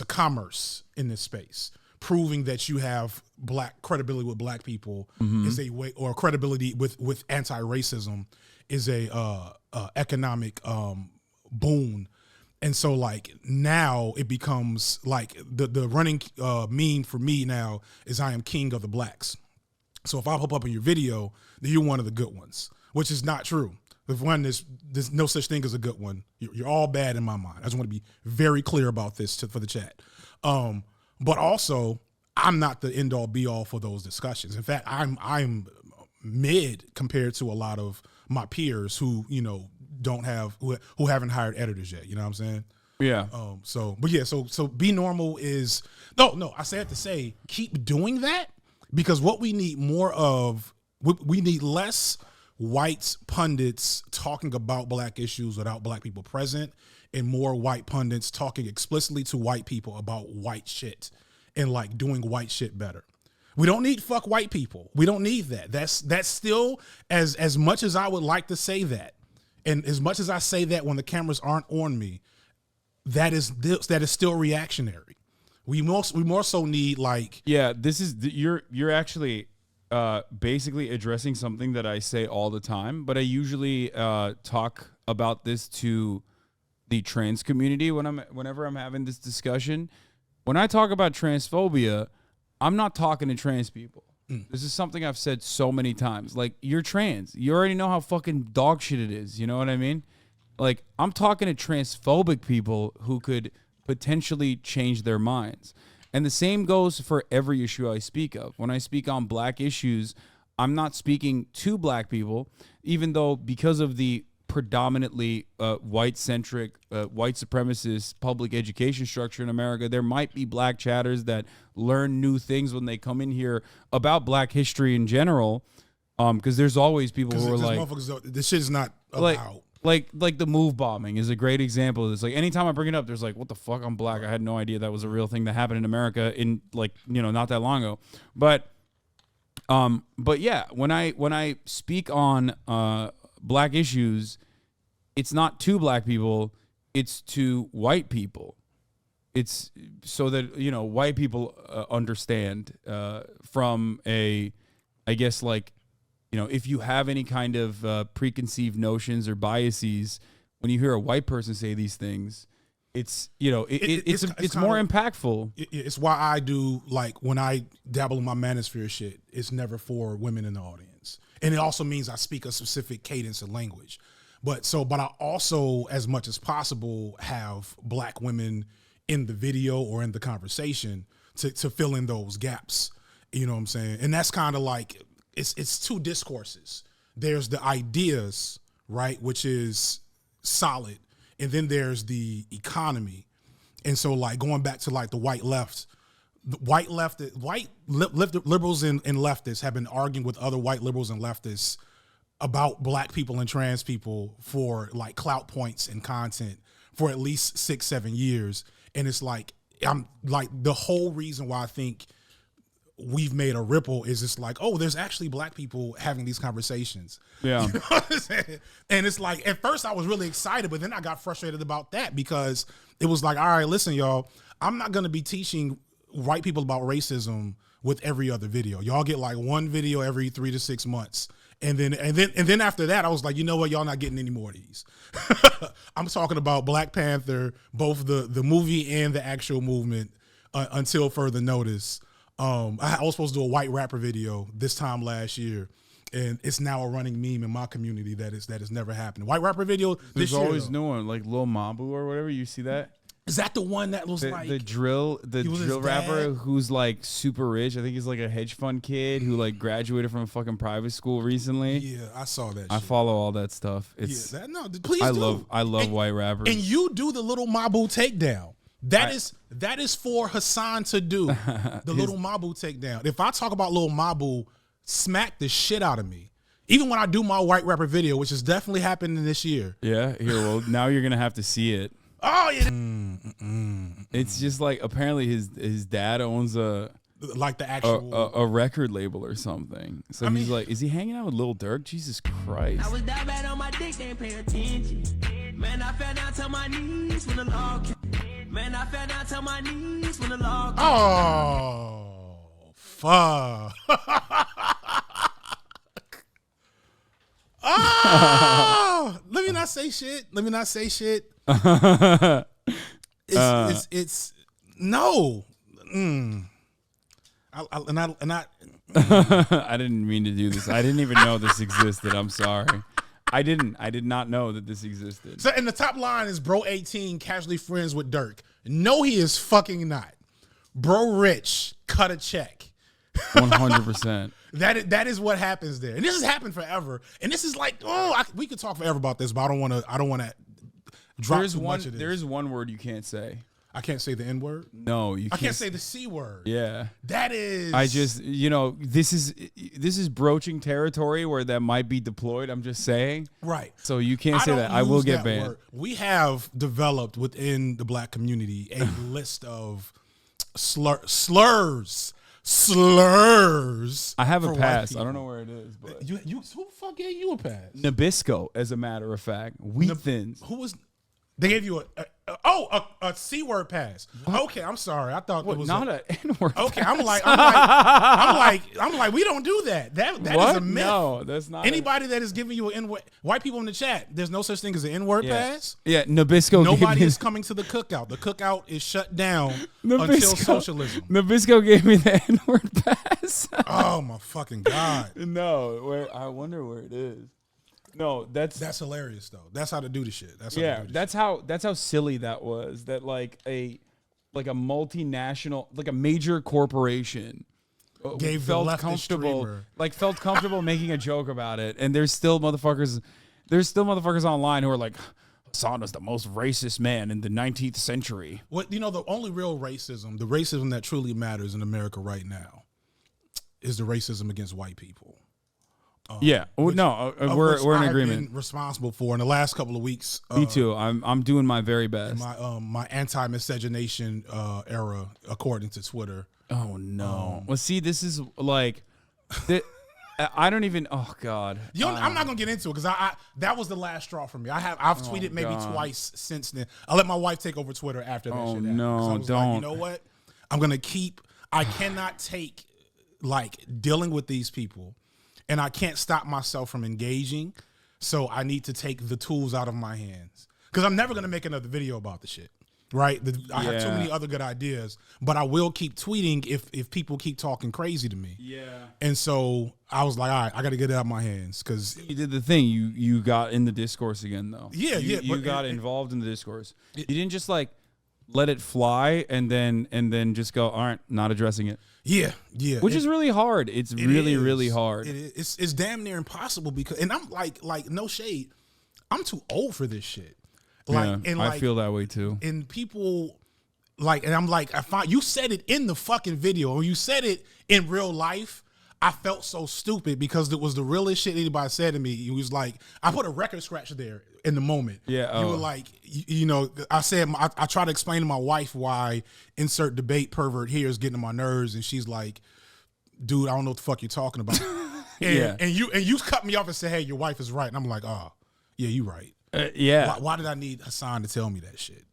a commerce in this space. Proving that you have black credibility with black people is a way, or credibility with anti-racism is a economic boon. And so like now it becomes like the running meme for me now is I am king of the blacks. So if I pop up in your video, then you're one of the good ones, which is not true. If one, there's no such thing as a good one. You're all bad in my mind. I just want to be very clear about this for the chat. But also, I'm not the end all be all for those discussions. In fact, I'm mid compared to a lot of my peers who don't have who haven't hired editors yet. You know what I'm saying? Yeah. So be normal is no. I said to say keep doing that because what we need more of, we need less white pundits talking about black issues without black people present, and more white pundits talking explicitly to white people about white shit and like doing white shit better. We don't need fuck white people. We don't need that. That's still as much as I would like to say that, and as much as I say that when the cameras aren't on me, that is still reactionary. We more so need like this is you're actually basically addressing something that I say all the time, but I usually talk about this to the trans community whenever I'm having this discussion. When I talk about transphobia, I'm not talking to trans people. This is something I've said so many times. Like, you're trans. You already know how fucking dog shit it is. You know what I mean? Like, I'm talking to transphobic people who could potentially change their minds. And the same goes for every issue I speak of. When I speak on black issues, I'm not speaking to black people, even though because of the predominantly white-centric, white supremacist public education structure in America, there might be black chatters that learn new things when they come in here about black history in general, because there's always people who are like, this shit is not about. Like the move bombing is a great example of this. Like, anytime I bring it up, there's like, what the fuck, I'm black. I had no idea that was a real thing that happened in America in not that long ago. But yeah, when I speak on black issues, it's not to black people, it's to white people. It's so that, white people understand from a, I guess, like, if you have any kind of preconceived notions or biases, when you hear a white person say these things, it's it's more impactful. It's why I do, like, when I dabble in my manosphere shit, it's never for women in the audience. And it also means I speak a specific cadence of language. But I also, as much as possible, have black women in the video or in the conversation to fill in those gaps. You know what I'm saying? And that's kind of like, it's two discourses. There's the ideas, right, which is solid, and then there's the economy. And so, like, going back to like the white left, liberals and leftists have been arguing with other white liberals and leftists about black people and trans people for like clout points and content for at least 6-7 years. And it's like, I'm like, the whole reason why I think we've made a ripple is it's like, oh, there's actually black people having these conversations. Yeah. You know what I'm saying? And it's like, at first I was really excited, but then I got frustrated about that because it was like, all right, listen, y'all, I'm not going to be teaching white people about racism with every other video. Y'all get like one video every 3 to 6 months. And then after that, I was like, you know what? Y'all not getting any more of these. I'm talking about Black Panther, both the movie and the actual movement, until further notice. I was supposed to do a white rapper video this time last year, and it's now a running meme in my community that is never happened. White rapper video this year. There's always new one, like Lil Mabu or whatever. You see that? Is that the one that was the drill rapper who's like super rich? I think he's like a hedge fund kid who like graduated from a fucking private school recently. Yeah, I saw that. I follow all that stuff. It's please. I love white rappers. And you do the little Mabu takedown. That is for Hasan to do. The little Mabu takedown. If I talk about little Mabu, smack the shit out of me. Even when I do my white rapper video, which is definitely happening this year. Yeah, here. Well, now you're gonna have to see it. Oh yeah. It's just like apparently his dad owns Like the actual a record label or something. So he's like, is he hanging out with Lil Durk? Jesus Christ. I was that bad on my dick, ain't pay attention. Man, I fell down to my knees when the law came. Man, I fell down to my knees when the law came. Oh fuck. Oh, let me not say shit. It's no. I didn't mean to do this. I didn't even know this existed. I'm sorry. I did not know that this existed. So in the top line is bro 18 casually friends with Dirk. No, he is fucking not. Bro rich, cut a check. 100%. That is what happens there, and this has happened forever. And this is like, we could talk forever about this, but I don't want to drop too much of this. There is one word you can't say. I can't say the N word. No, you can't. I can't say the C word. Yeah, that is. I just, this is broaching territory where that might be deployed. I'm just saying. Right. So you can't say that. I will get banned. Word. We have developed within the black community a list of slurs. I have a pass. I don't know where it is, but you who the fuck gave you a pass? Nabisco, as a matter of fact, wheat thins. Who was? They gave you a C word pass. What? Okay, I'm sorry. I thought it was not an N word. Okay, pass. I'm like, we don't do that. That is a myth. No, that's not. Anybody that is giving you an N word, white people in the chat, there's no such thing as an N word pass. Yeah, Nabisco. Nobody is coming to the cookout. The cookout is shut down until socialism. Nabisco gave me the N word pass. Oh my fucking God. No, I wonder where it is. No, that's hilarious though. That's how to do the shit. That's how silly that was. That like a multinational, like a major corporation felt comfortable making a joke about it, and there's still motherfuckers online who are like, Hasan is the most racist man in the 19th century. What the only real racism, the racism that truly matters in America right now, is the racism against white people. We're in agreement. Been responsible for in the last couple of weeks. Me too. I'm doing my very best. My anti-miscegenation era, according to Twitter. Oh no. Well, see, this is like, I don't even. Oh God. I'm not gonna get into it because that was the last straw for me. I've tweeted maybe twice since then. I let my wife take over Twitter after that. Oh shit no, don't. Like, you know what? I'm gonna keep. I cannot take dealing with these people. And I can't stop myself from engaging, so I need to take the tools out of my hands. Because I'm never going to make another video about the shit, right? I have too many other good ideas, but I will keep tweeting if people keep talking crazy to me. Yeah. And so I was like, all right, I got to get it out of my hands. Because you did the thing. You got in the discourse again, though. Yeah, You got involved in the discourse. You didn't just let it fly and then just go, all right, not addressing it. Yeah. Which is really hard. It's really hard. It's damn near impossible because, and I'm like no shade, I'm too old for this shit. I feel that way too. And people and I'm like, you said it in the fucking video, or you said it in real life. I felt so stupid because it was the realest shit anybody said to me. It was like, I put a record scratch there in the moment. Yeah. You were like, I said, I tried to explain to my wife why insert debate pervert here is getting on my nerves. And she's like, dude, I don't know what the fuck you're talking about. And you cut me off and said, hey, your wife is right. And I'm like, oh, yeah, you right. Why did I need Hasan to tell me that shit?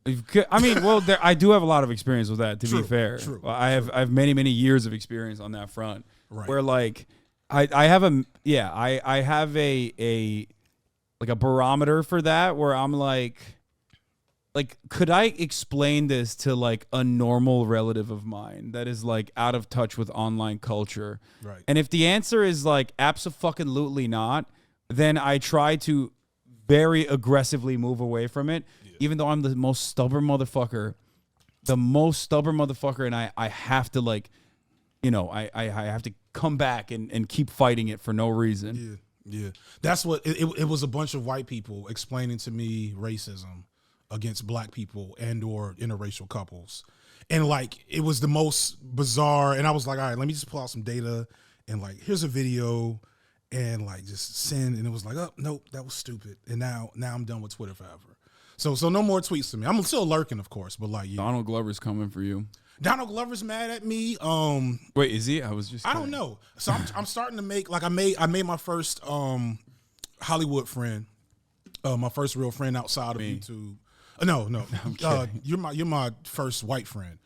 I mean, well, I do have a lot of experience with that, to be fair. True. I have many, many years of experience on that front. Right. Where I have a barometer for that where I'm like, could I explain this to a normal relative of mine that is out of touch with online culture? Right. And if the answer is abso-fucking-lutely not, then I try to very aggressively move away from it, even though I'm the most stubborn motherfucker. And I have to I have to come back and keep fighting it for no reason. Yeah. That's what it was. A bunch of white people explaining to me racism against black people and or interracial couples. And it was the most bizarre. And I was like, all right, let me just pull out some data and here's a video and just send. And it was like, oh, nope, that was stupid. And now I'm done with Twitter forever. So no more tweets to me. I'm still lurking, of course, but like, yeah. Donald Glover's coming for you. Donald Glover's mad at me. Wait, is he? I was just. I don't know. So I'm starting to make like I made my first Hollywood friend, my first real friend outside of YouTube. No, you're my first white friend.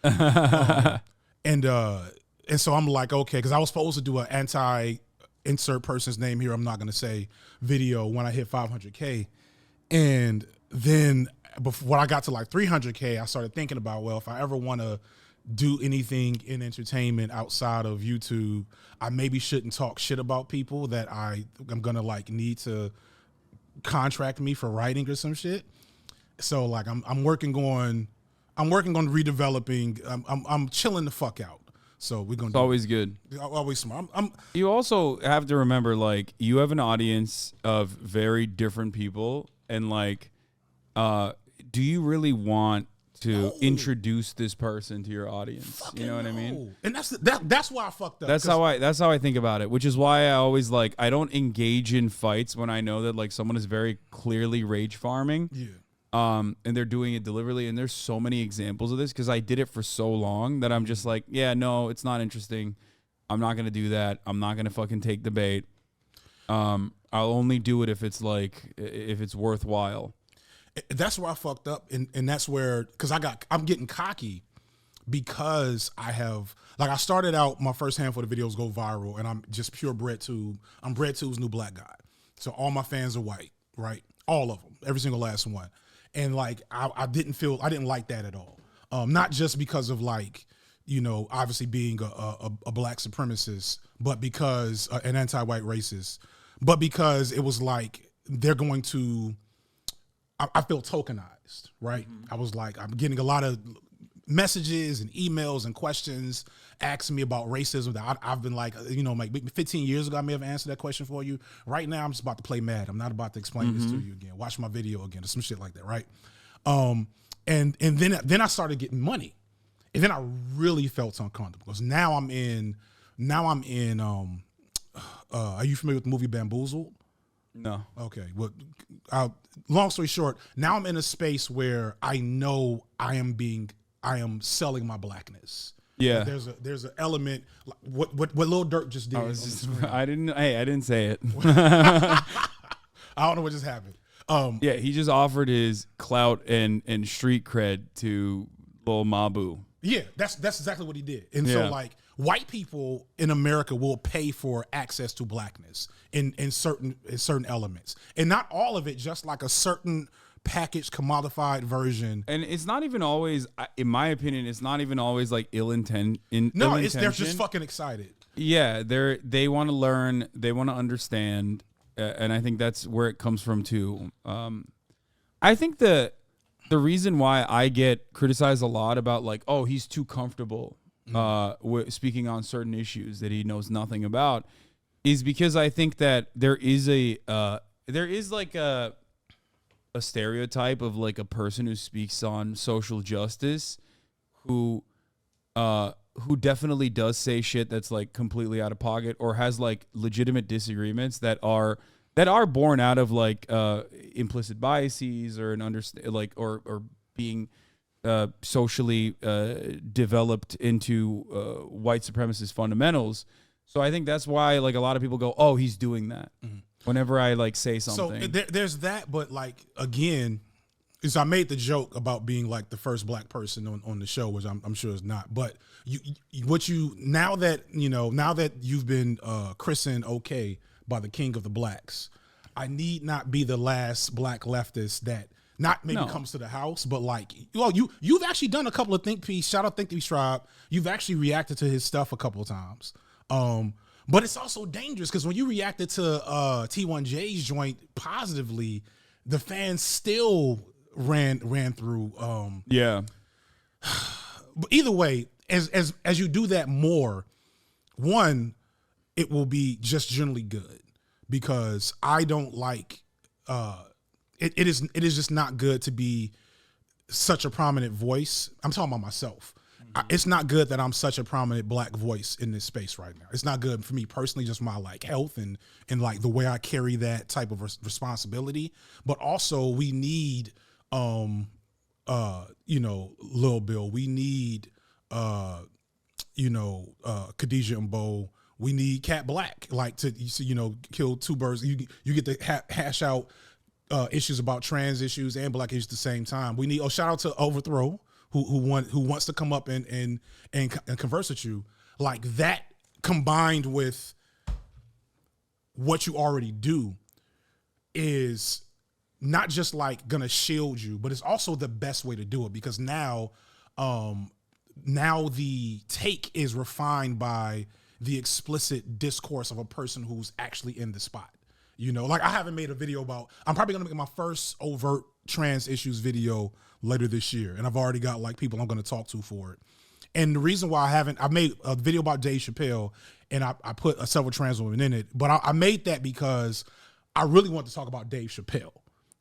And so I'm like, okay, because I was supposed to do an anti-insert person's name here. I'm not gonna say video when I hit 500K, and then when I got to like 300K, I started thinking about, well, if I ever want to do anything in entertainment outside of YouTube, I maybe shouldn't talk shit about people that I'm gonna like need to contract me for writing or some shit. So like I'm working on redeveloping. I'm chilling the fuck out. So we're gonna. It's always good. Always smart. You also have to remember, like, you have an audience of very different people, and like, do you really want to introduce this person to your audience? You know what I mean? And that's why I fucked up. That's how I think about it, which is why I always like, I don't engage in fights when I know that like someone is very clearly rage farming. Yeah. And they're doing it deliberately, and there's so many examples of this because I did it for so long that I'm just like, yeah, no, it's not interesting. I'm not gonna do that. I'm not gonna fucking take the bait. I'll only do it if it's worthwhile. That's where I fucked up, and that's where, because I'm getting cocky because I started out, my first handful of videos go viral, and I'm just pure BreadTube. I'm BreadTube's new black guy. So all my fans are white, right? All of them, every single last one. And like, I didn't like that at all. Not just because of like, you know, obviously being a black supremacist, but because an anti-white racist, but because it was like, they're going to, I feel tokenized, right? I was like, I'm getting a lot of messages and emails and questions asking me about racism that I've been like, you know, like 15 years ago, I may have answered that question for you. Right now, I'm just about to play mad. I'm not about to explain this to you again. Watch my video again or some shit like that, right? And then I started getting money. And then I really felt uncomfortable because now I'm in, are you familiar with the movie Bamboozled? No. Okay. Well, long story short, now I'm in a space where I know I am selling my blackness. Yeah. Like there's an element like what Lil Durk just did. I didn't say it. I don't know what just happened. Yeah, he just offered his clout and street cred to Lil Mabu. Yeah, that's exactly what he did. And so like, white people in America will pay for access to blackness in certain elements, and not all of it, just like a certain packaged, commodified version. And it's not even always, in my opinion, it's not even always like No, they're just fucking excited. Yeah, they want to learn, they want to understand, and I think that's where it comes from too. I think the reason why I get criticized a lot about like, oh, he's too comfortable speaking on certain issues that he knows nothing about, is because I think that there is like a stereotype of like a person who speaks on social justice who definitely does say shit that's like completely out of pocket or has like legitimate disagreements that are born out of like implicit biases or or being socially developed into white supremacist fundamentals. So I think that's why like a lot of people go, oh, he's doing that. Whenever I like say something. So there's that, but like, again, is I made the joke about being like the first black person on the show, which I'm sure is not. But now that you've been christened okay by the king of the blacks, I need not be the last black leftist that not maybe comes to the house, but like, well, you've actually done a couple of think piece. Shout out Think Piece Tribe. You've actually reacted to his stuff a couple of times. But it's also dangerous because when you reacted to T1J's joint positively, the fans still ran through. Yeah. But either way, as you do that more, one, it will be just generally good because I don't like. It is just not good to be such a prominent voice. I'm talking about myself. It's not good that I'm such a prominent black voice in this space right now. It's not good for me personally, just my like health and like the way I carry that type of responsibility. But also we need Lil Bill. We need Khadijah Mbo. We need Cat Black, like to kill two birds. You get to hash out issues about trans issues and black issues at the same time. We need shout out to Overthrow who wants to come up and converse with you. Like that combined with what you already do is not just like gonna shield you, but it's also the best way to do it, because now the take is refined by the explicit discourse of a person who's actually in the spot. Like I haven't made a video I'm probably gonna make my first overt trans issues video later this year, and I've already got like people I'm gonna talk to for it. And the reason why I made a video about Dave Chappelle, and I put several trans women in it, but I made that because I really want to talk about Dave Chappelle,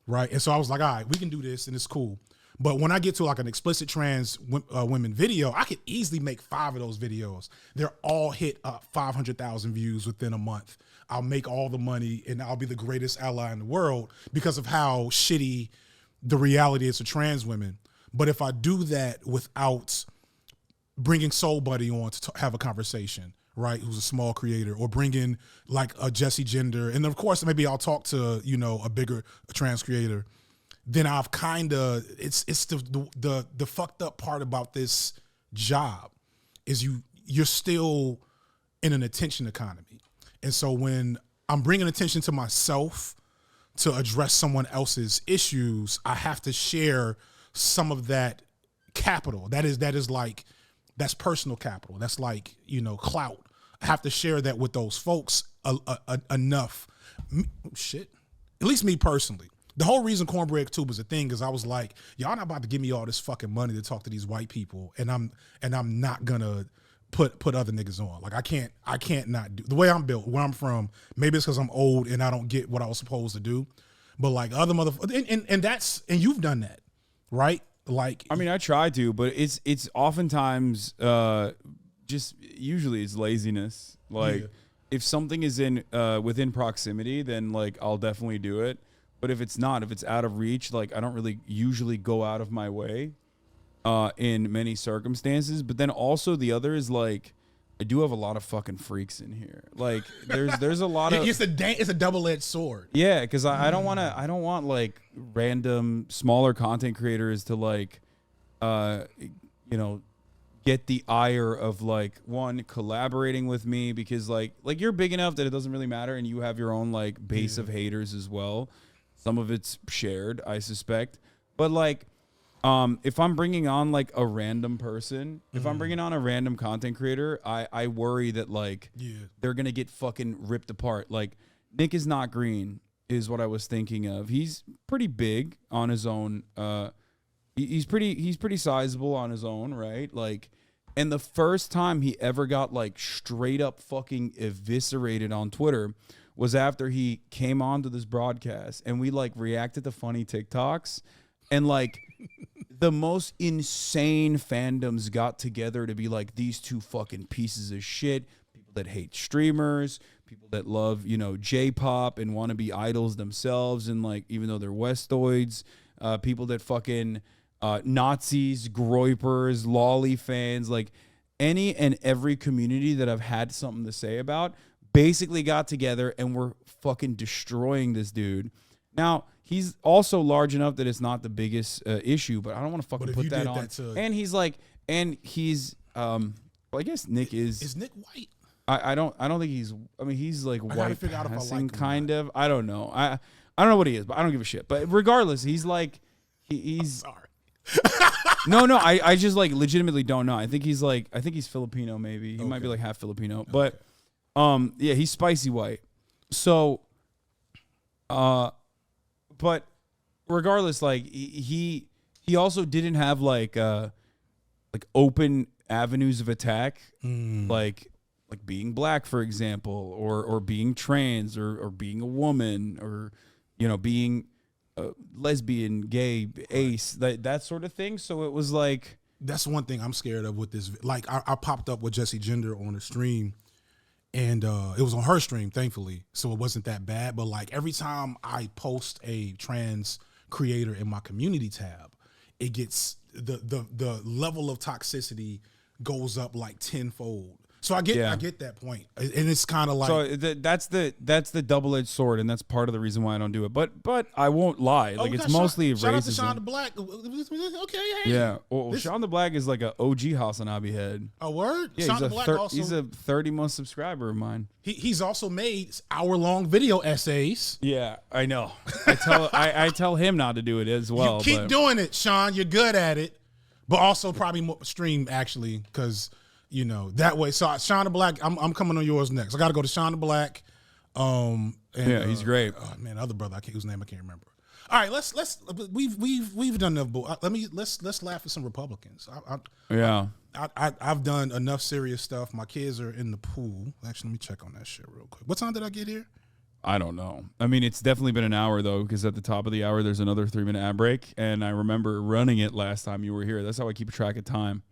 right? And so I was like, all right, we can do this and it's cool. But when I get to like an explicit trans women video, I could easily make 5 of those videos. They're all hit up 500,000 views within a month. I'll make all the money and I'll be the greatest ally in the world because of how shitty the reality is for trans women. But if I do that without bringing Soul Buddy on to have a conversation, right, who's a small creator, or bringing like a Jesse Gender, and of course maybe I'll talk to a bigger trans creator, then I've kind of it's the fucked up part about this job is you're still in an attention economy. And so when I'm bringing attention to myself to address someone else's issues, I have to share some of that capital. That's personal capital. That's like, clout. I have to share that with those folks enough. Shit. At least me personally. The whole reason Cornbread Tube was a thing is I was like, y'all not about to give me all this fucking money to talk to these white people, and I'm not gonna put other niggas on. Like I can't not do the way I'm built, where I'm from. Maybe it's because I'm old and I don't get what I was supposed to do. But like other motherfuckers, and you've done that, right? Like, I mean, I try to, but it's oftentimes just usually it's laziness. Like if something is within proximity, then like I'll definitely do it. But if it's not, if it's out of reach, like I don't really usually go out of my way in many circumstances. But then also the other is like I do have a lot of fucking freaks in here. Like there's a lot of it's a double-edged sword. Yeah, because I don't want like random smaller content creators to like get the ire of like one collaborating with me, because like you're big enough that it doesn't really matter, and you have your own like base of haters as well. Some of it's shared, I suspect. But like, if I'm bringing on like a random person, if I'm bringing on a random content creator, I worry that like they're gonna get fucking ripped apart. Like Nick is not green is what I was thinking of. He's pretty big on his own. He's pretty sizable on his own, right? Like, and the first time he ever got like straight up fucking eviscerated on Twitter was after he came onto this broadcast, and we like reacted to funny TikToks, and like the most insane fandoms got together to be like, these two fucking pieces of shit, people that hate streamers, people that love, J-pop and want to be idols themselves, and like, even though they're Westoids, people that fucking Nazis, Groypers, lolly fans, like any and every community that I've had something to say about basically got together and were fucking destroying this dude. Now, he's also large enough that it's not the biggest issue, but I don't want to fucking put that on. And he's like, well, I guess Nick is Nick white? I don't think he's, I mean, he's like white passing, like kind of. I don't know. I don't know what he is, but I don't give a shit. But regardless, he's like, he's. Sorry. No, I just like legitimately don't know. I think he's Filipino, maybe. He might be like half Filipino. But yeah, he's spicy white. So but regardless, like he also didn't have like open avenues of attack, like being black, for example, or being trans, or being a woman, or being lesbian, gay, ace, that sort of thing. So it was like, that's one thing I'm scared of with this. Like I popped up with Jesse Gender on a stream, and it was on her stream, thankfully, so it wasn't that bad. But like every time I post a trans creator in my community tab, it gets the level of toxicity goes up like tenfold. So I get that point, and it's kind of like that's the double-edged sword, and that's part of the reason why I don't do it. But I won't lie, like it's mostly shout out to racism. Sean the Black. Okay, hey. Yeah, well, Sean the Black is like a OG Hasanabi head. A word. Yeah, Sean the Black also. He's a 30-month subscriber of mine. He's also made hour-long video essays. Yeah, I know. I tell him not to do it as well. You keep doing it, Sean. You're good at it, but also probably more stream actually because. You know, that way. So Sean the Black, I'm coming on yours next. I got to go to Sean the Black. And, yeah, he's great. Man, the other brother, whose name I can't remember. All right, we've done enough. Let's laugh at some Republicans. I've done enough serious stuff. My kids are in the pool. Actually, let me check on that shit real quick. What time did I get here? I don't know. I mean, it's definitely been an hour though, because at the top of the hour there's another 3-minute ad break, and I remember running it last time you were here. That's how I keep track of time.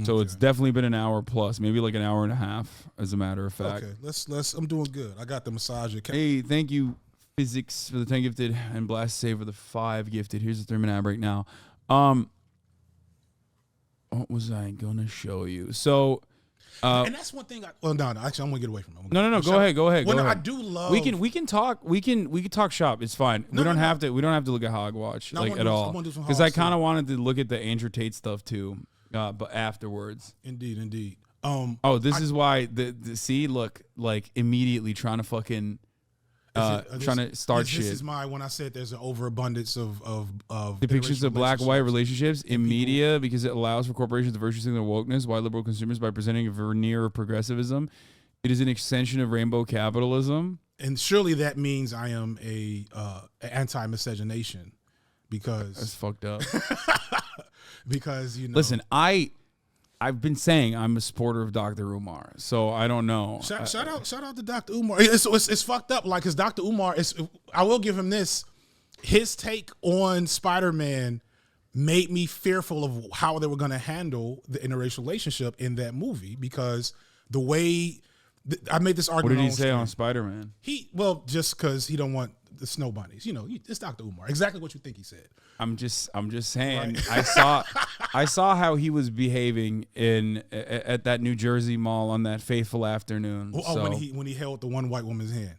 So it's definitely been an hour plus, maybe like an hour and a half, as a matter of fact. Okay, let's. I'm doing good. I got the massager. Hey, thank you, Physics, for the 10 gifted, and Blast Save for the 5 gifted. Here's the 3-minute ad break now. What was I gonna show you? So, and that's one thing. Actually, I'm gonna get away from it. No. Go ahead. Well, I do love. We can talk. We can talk shop. It's fine. We don't have to look at Hogwatch at all. Because I kind of wanted to look at the Andrew Tate stuff too. But afterwards. Indeed. This is why look, like immediately trying to fucking trying to start shit. This is when I said there's an overabundance of depictions of black-white relationships in media because it allows for corporations to virtue signal wokeness, white liberal consumers by presenting a veneer of progressivism. It is an extension of rainbow capitalism. And surely that means I am a anti-miscegenation because that's fucked up. Because listen, I've been saying I'm a supporter of Dr. Umar, so I don't know. Shout out to Dr. Umar. It's fucked up, like, because Dr. Umar I will give him this. His take on Spider-Man made me fearful of how they were going to handle the interracial relationship in that movie, because the way I made this argument. What did he say on Spider-Man? Just because he don't want the snow bunnies. It's Dr. Umar. Exactly what you think he said. I'm just saying. Right. I saw how he was behaving at that New Jersey mall on that fateful afternoon. When he held the one white woman's hand.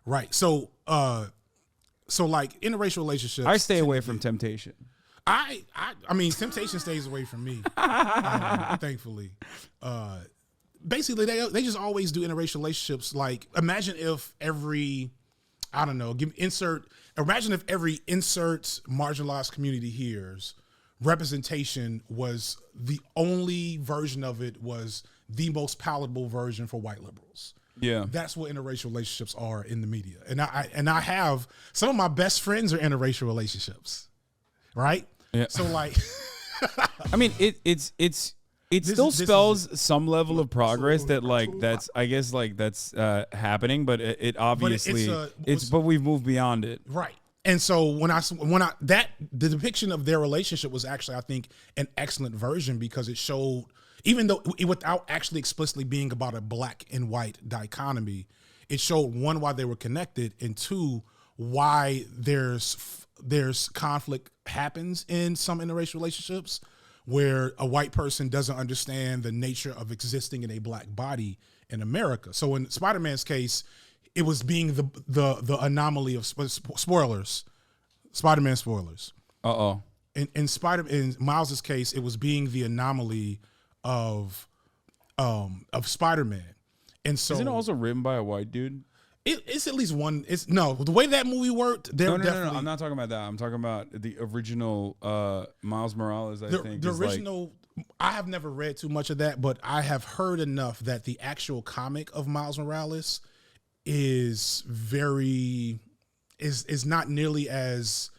Right. So like interracial relationships. I stay away from temptation. I mean, temptation stays away from me. Thankfully. Basically, they just always do interracial relationships. Like, imagine if every marginalized community here's representation was the only version of it was the most palatable version for white liberals. Yeah, that's what interracial relationships are in the media. And I have some of my best friends are interracial relationships, right? Yeah. So like, I mean, it still spells some level of progress that's happening, but it obviously but we've moved beyond it. Right. And so the depiction of their relationship was actually, I think, an excellent version, because it showed, even though without actually explicitly being about a black and white dichotomy, it showed, one, why they were connected, and two, why there's conflict happens in some interracial relationships, where a white person doesn't understand the nature of existing in a black body in America. So in Spider-Man's case, it was being the anomaly of spoilers, Spider-Man spoilers. In Miles's case, it was being the anomaly of Spider-Man. And so, isn't it also written by a white dude? It's at least one. The way that movie worked. No. I'm not talking about that. I'm talking about the original Miles Morales. I think the original. I have never read too much of that, but I have heard enough that the actual comic of Miles Morales is not nearly as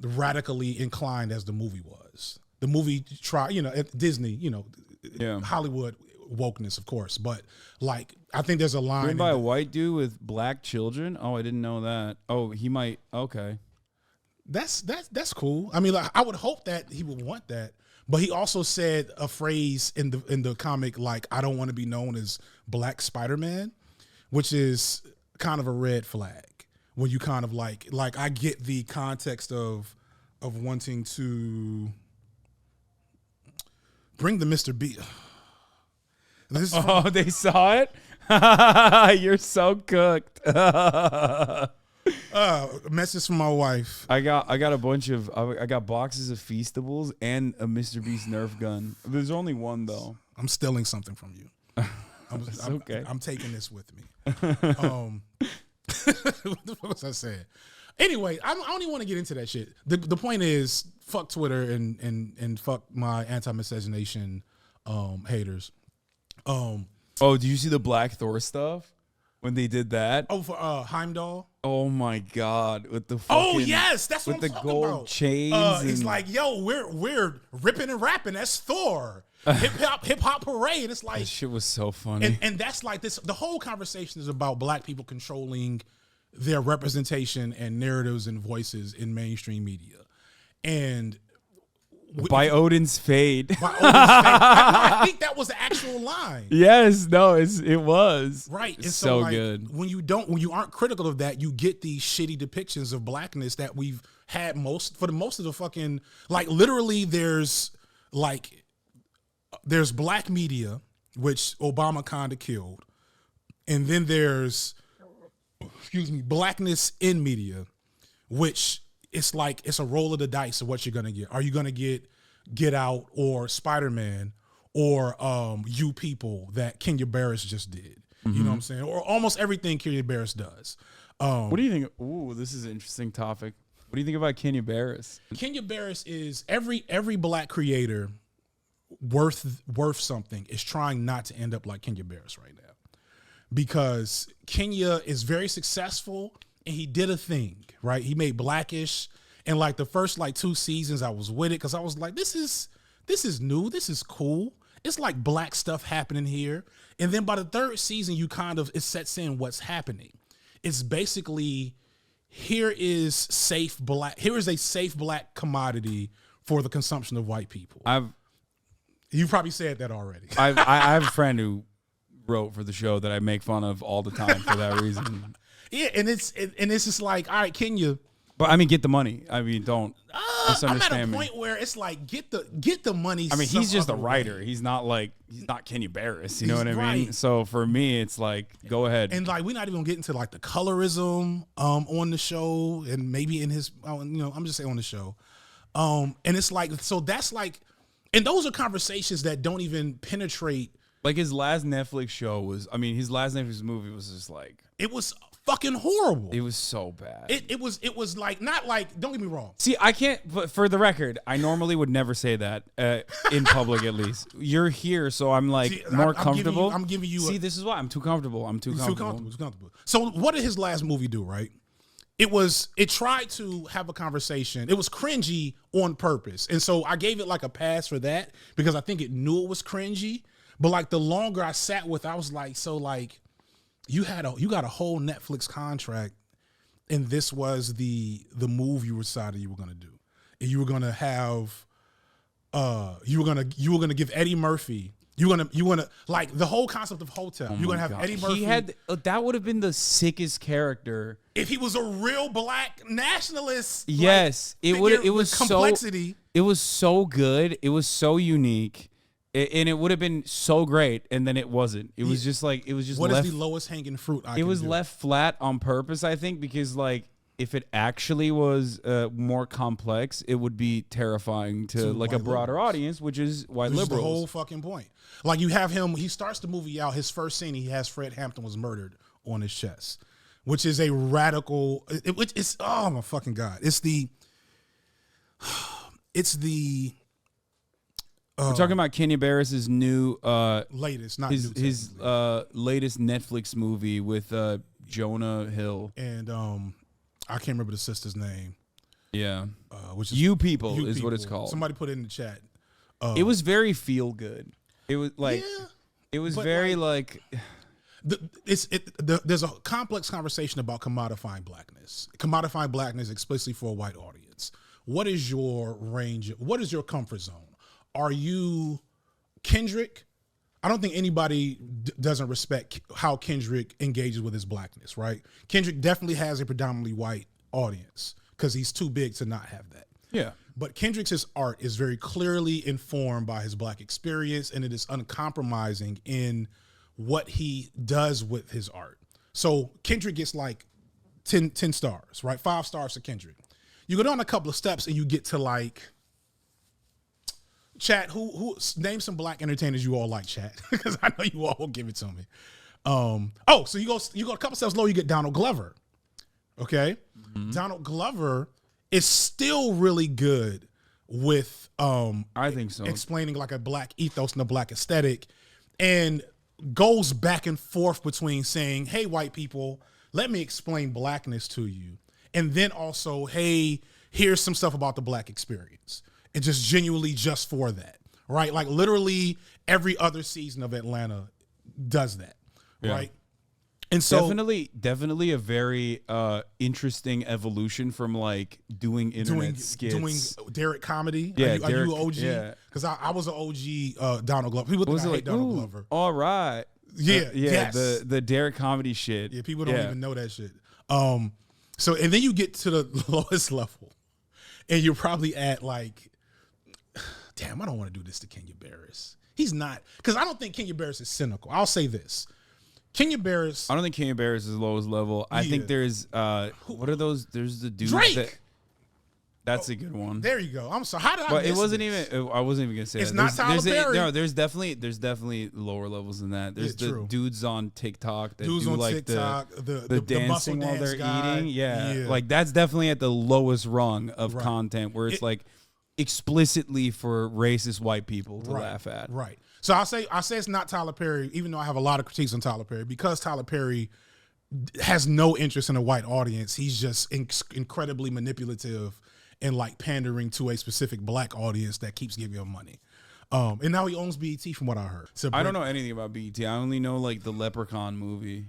radically inclined as the movie was. The movie Disney, Hollywood wokeness, of course, but like, I think there's a line written by a white dude with black children. Oh, I didn't know that. Oh, he might. Okay, that's cool. I mean, like, I would hope that he would want that, but he also said a phrase in the comic like, "I don't want to be known as Black Spider-Man," which is kind of a red flag. when you kind of like I get the context of wanting to bring the Mr. B. Oh, they saw it? You're so cooked. Message from my wife. I got a bunch of I got boxes of Feastables and a Mr. Beast Nerf gun. There's only one though. I'm stealing something from you. Okay. I'm taking this with me. What was I saying? Anyway, I don't even want to get into that shit. The point is, fuck Twitter and fuck my anti-miscegenation haters. Oh, do you see the Black Thor stuff when they did that? Oh, for Heimdall. Oh my God, with the fucking, Oh yes, that's what with I'm the talking gold about. chains. He's like, yo, we're ripping and rapping. That's Thor. Hip hop parade. It's like that shit was so funny. and that's like this. The whole conversation is about black people controlling their representation and narratives and voices in mainstream media, and by Odin's fade. by Odin's fate. I think that was the actual line. Yes, no, it was Right. It's And so like, good. when you aren't critical of that, you get these shitty depictions of blackness that we've had most of the fucking, like, literally there's black media, which Obama kind of killed. And then there's, blackness in media, which it's like, it's a roll of the dice of what you're going to get. Are you going to Get Out or Spider-Man or You People that Kenya Barris just did? You know what I'm saying? Or almost everything Kenya Barris does. What do you think? Ooh, this is an interesting topic. What do you think about Kenya Barris? Kenya Barris is every black creator worth something is trying not to end up like Kenya Barris right now, because Kenya is very successful and he did a thing, right? He made Blackish, and like the first 2 seasons I was with it because I was like, this is new, this is cool. It's like black stuff happening here. And then by the 3rd season, it sets in what's happening. It's basically, here is a safe black commodity for the consumption of white people. You probably said that already. I have a friend who wrote for the show that I make fun of all the time for that reason. Yeah, and it's just like, all right, Kenya. But I mean, get the money. I mean, don't misunderstand I'm at a me. point where it's like, get the money. I mean, he's just a other writer. way. He's not Kenya Barris. You know what I mean? Right. So for me, it's like, go ahead. And like, we're not even gonna get into like the colorism on the show, and maybe in his, I'm just saying on the show. And it's like, so that's like, and those are conversations that don't even penetrate. Like his last Netflix show was, his last Netflix movie was just like, It was fucking horrible. it was so bad. It was like, not like, don't get me wrong. See, I can't, but for the record, I normally would never say that in public, at least. You're here, so I'm like See, more I'm comfortable. giving you See, this is why I'm too comfortable. I'm too comfortable. Too comfortable. So what did his last movie do, right? It tried to have a conversation. It was cringy on purpose. And so I gave it like a pass for that because I think it knew it was cringy. But like the longer I sat with, I was like, so like you got a whole Netflix contract, and this was the move you decided you were gonna do. And you were gonna have you were gonna give Eddie Murphy. You wanna like the whole concept of Hotel. You're gonna have Eddie Murphy. He had that would have been the sickest character if he was a real black nationalist. Yes, like, it was complexity. It was so good. It was so unique, and it would have been so great. And then it wasn't. It was just like what is the lowest hanging fruit? It was left flat on purpose, I think, because like if it actually was more complex, it would be terrifying to like a broader audience, which is white liberals. The whole fucking point. Like you have him. He starts the movie out. His first scene, he has Fred Hampton was murdered on his chest, which is a radical. It's oh my fucking god. It's the. We're talking about Kenya Barris's new latest, not his new latest Netflix movie with Jonah Hill and I can't remember the sister's name. Yeah, which is You People You is People. what it's called. Somebody put it in the chat. It was very feel good. It was like Yeah, it was but very like there's a complex conversation about commodifying blackness explicitly for a white audience. What is your range? What is your comfort zone? Are you Kendrick? I don't think anybody doesn't respect how Kendrick engages with his blackness, right? Kendrick definitely has a predominantly white audience because he's too big to not have that. Yeah. But Kendrick's art is very clearly informed by his black experience, and it is uncompromising in what he does with his art. So Kendrick gets like 10 stars, right? 5 stars to Kendrick. You go down a couple of steps and you get to like, chat, who name some black entertainers you all like, chat, because I know you all will give it to me. So you go a couple steps lower, you get Donald Glover. Okay, Donald Glover is still really good with I think so. explaining like a black ethos and a black aesthetic, and goes back and forth between saying, hey, white people, let me explain blackness to you, and then also, hey, here's some stuff about the black experience. And just genuinely just for that, right? Like literally every other season of Atlanta does that, right? And so definitely a very interesting evolution from like doing internet skits. Doing Derek comedy. Yeah, are you Derek, an OG? yeah. Because I was an OG Donald Glover. People think I hate Donald Glover. All right. Yeah, yeah. yes. The Derek comedy shit. Yeah, people don't even know that shit. So and then you get to the lowest level, and you're probably at like, damn, I don't want to do this to Kenya Barris. He's not, because I don't think Kenya Barris is cynical. I'll say this. Kenya Barris. I don't think Kenya Barris is lowest level. I think there's, what are those? There's the dudes. Drake. That's a good one. There you go. I'm sorry. How did I But miss it wasn't this? even, I wasn't even going to say It's that. not Tyler Perry. No, there's definitely lower levels than that. There's the true. dudes on TikTok that Dudes do on like TikTok, the dancing muscle while dance they're guy. eating. Yeah. Yeah. Like that's definitely at the lowest rung of Right. content where it's like explicitly for racist white people to Right, laugh at. Right. So I say it's not Tyler Perry, even though I have a lot of critiques on Tyler Perry, because Tyler Perry has no interest in a white audience. He's just incredibly manipulative and like pandering to a specific black audience that keeps giving him money. And now he owns BET from what I heard. So I don't know anything about BET. I only know like the Leprechaun movie.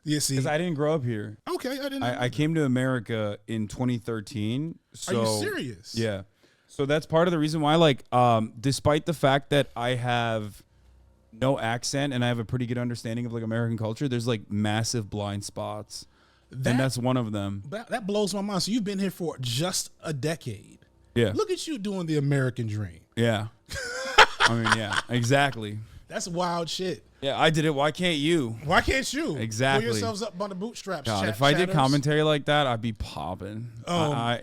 Yeah, see. Because I didn't grow up here. Okay, I didn't know. I came to America in 2013. So, Are you serious? Yeah. So that's part of the reason why, like, despite the fact that I have no accent and I have a pretty good understanding of like American culture, there's like massive blind spots. And that's one of them. That blows my mind. So you've been here for just a decade. Yeah. Look at you doing the American dream. Yeah. I mean, yeah, exactly. That's wild shit. Yeah, I did it. Why can't you? Why can't you? Exactly. Pull yourselves up on the bootstraps. God, if I did commentary like that, I'd be popping. My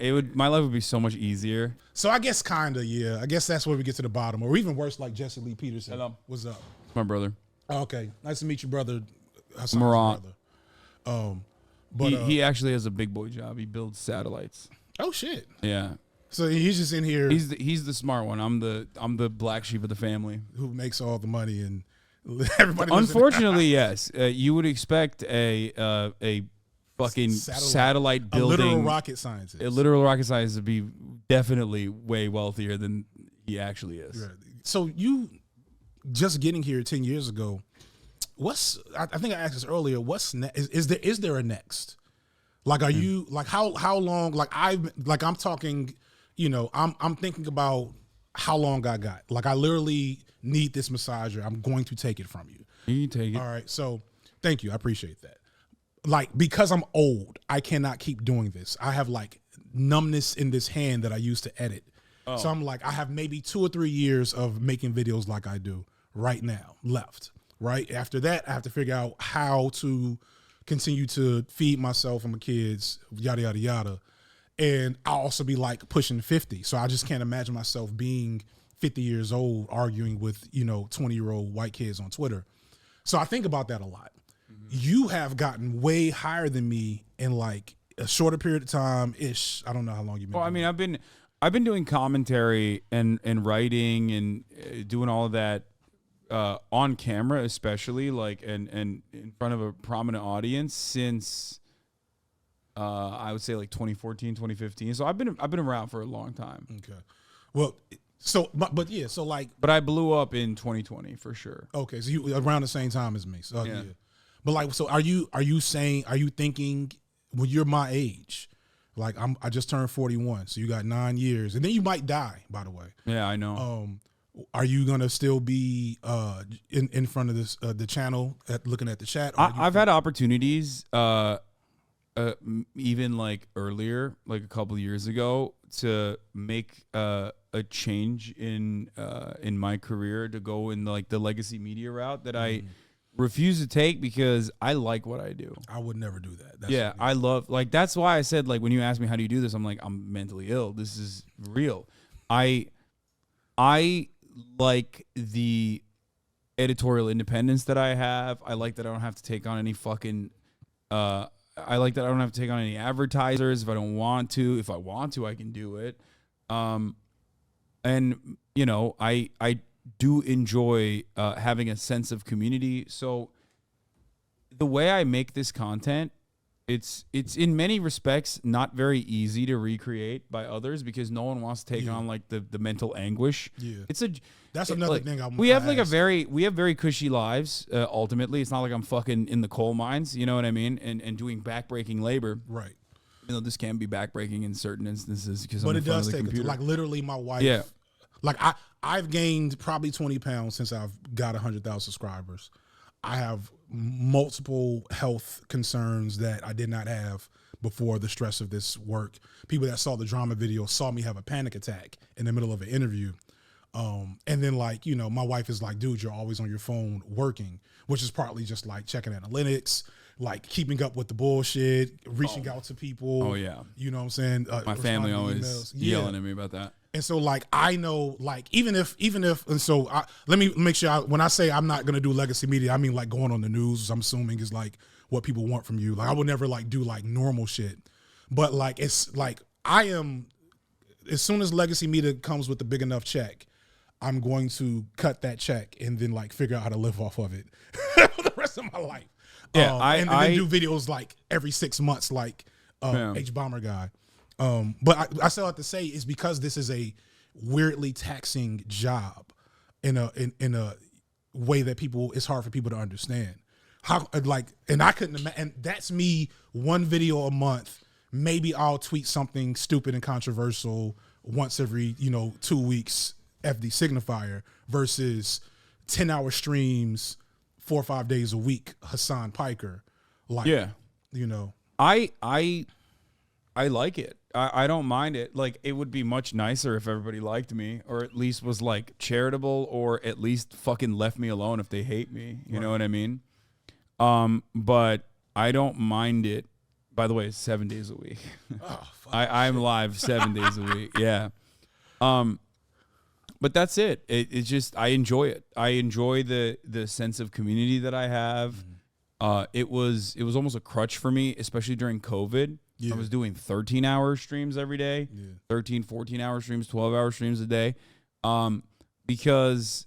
life would be so much easier. So I guess kinda, yeah. I guess that's where we get to the bottom, or even worse, like Jesse Lee Peterson. Hello. What's up? My brother. Okay, nice to meet you, brother. Hassan's Morant. brother. But He actually has a big boy job. He builds satellites. oh shit. Yeah. So he's just in here He's the smart one. I'm the black sheep of the family. who makes all the money and everybody. Unfortunately, yes. You would expect a fucking satellite building, a literal rocket scientist. a literal rocket scientist to be definitely way wealthier than he actually is. Right. So you just getting here 10 years ago. I think I asked this earlier. What's next? Is there a next? Like, are you like how long? Like I'm talking. You know, I'm thinking about how long I got. Like, I literally need this massager. I'm going to take it from you. You can take it. All right. So thank you. I appreciate that. Like, because I'm old, I cannot keep doing this. I have like numbness in this hand that I use to edit. Oh. So I'm like, I have maybe 2 or 3 years of making videos like I do right now left. Right. After that, I have to figure out how to continue to feed myself and my kids, yada, yada, yada. And I'll also be like pushing 50. So I just can't imagine myself being 50 years old arguing with, 20-year-old white kids on Twitter. So I think about that a lot. Mm-hmm. You have gotten way higher than me in like a shorter period of time ish. I don't know how long you've been. Well, I mean, I've been doing commentary and writing and doing all of that on camera, especially like and in front of a prominent audience since I would say like 2014, 2015. So I've been around for a long time. Okay. Well, so but yeah, so like, but I blew up in 2020 for sure. Okay, so you around the same time as me. So Yeah. But like, so are you thinking when you're my age? Like I just turned 41, so you got 9 years, and then you might die. By the way, Yeah, I know. Are you gonna still be in front of this the channel looking at the chat? I've had opportunities, even like earlier, like a couple years ago, to make a change in my career to go in like the legacy media route that I refuse to take because I like what I do. I would never do that. That's I love, like, that's why I said, like, when you ask me how do you do this, I'm like, I'm mentally ill. This is real. I like the editorial independence that I have. I like that I don't have to take on any fucking I like that I don't have to take on any advertisers if I don't want to. If I want to, I can do it. And you know, I do enjoy having a sense of community. So the way I make this content, it's in many respects not very easy to recreate by others because no one wants to take on like the mental anguish. Yeah, that's another thing. We have very cushy lives. Ultimately, it's not like I'm fucking in the coal mines. You know what I mean? And doing backbreaking labor. Right. You know, this can be backbreaking in certain instances because but it does take like literally my wife. Yeah. Like I've gained probably 20 pounds since I've got 100,000 subscribers. I have multiple health concerns that I did not have before the stress of this work. People that saw the drama video saw me have a panic attack in the middle of an interview. And then, like, you know, my wife is like, dude, you're always on your phone working, which is partly just like checking analytics, like keeping up with the bullshit, reaching out to people. Oh, yeah. You know what I'm saying? My family always yelling at me about that. And so, like, I know, like, even if, and so let me make sure when I say I'm not going to do legacy media, I mean, like, going on the news, I'm assuming is like what people want from you. Like, I would never like do like normal shit, but like, it's like, I am, as soon as legacy media comes with a big enough check, I'm going to cut that check and then like figure out how to live off of it for the rest of my life. Yeah. And then do videos like every 6 months, like H-Bomber guy. But I still have to say it's because this is a weirdly taxing job in a way that it's hard for people to understand. How, like, and I couldn't imagine, and that's me, one video a month. Maybe I'll tweet something stupid and controversial once every, 2 weeks, FD Signifier, versus 10-hour streams 4 or 5 days a week, Hasan Piker. Like, I like it. I don't mind it. Like, it would be much nicer if everybody liked me, or at least was like charitable, or at least fucking left me alone if they hate me. You know what I mean? But I don't mind it. By the way, it's 7 days a week. Oh, I'm live 7 days a week. Yeah. But that's it. It's just, I enjoy it. I enjoy the sense of community that I have. It was almost a crutch for me, especially during COVID. Yeah. I was doing 13-hour streams every day, 13, 14-hour streams, 12-hour streams a day. Because,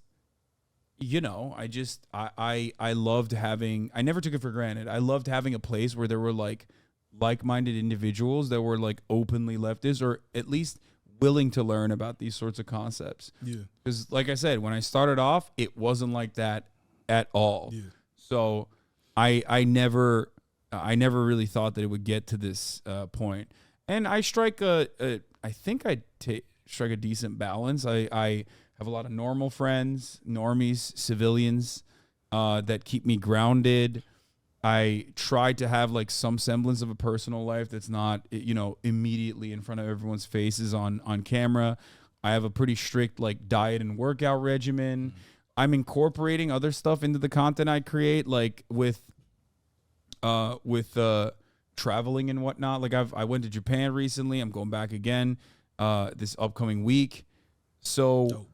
I loved having, I never took it for granted. I loved having a place where there were like-minded individuals that were like openly leftist, or at least willing to learn about these sorts of concepts. Yeah. Because like I said, when I started off, it wasn't like that at all. Yeah. So I never really thought that it would get to this point. And I strike I think I strike a decent balance. I have a lot of normal friends, normies, civilians that keep me grounded. I try to have like some semblance of a personal life that's not, immediately in front of everyone's faces on camera. I have a pretty strict like diet and workout regimen. Mm-hmm. I'm incorporating other stuff into the content I create, like with traveling and whatnot. Like I went to Japan recently. I'm going back again this upcoming week. So dope.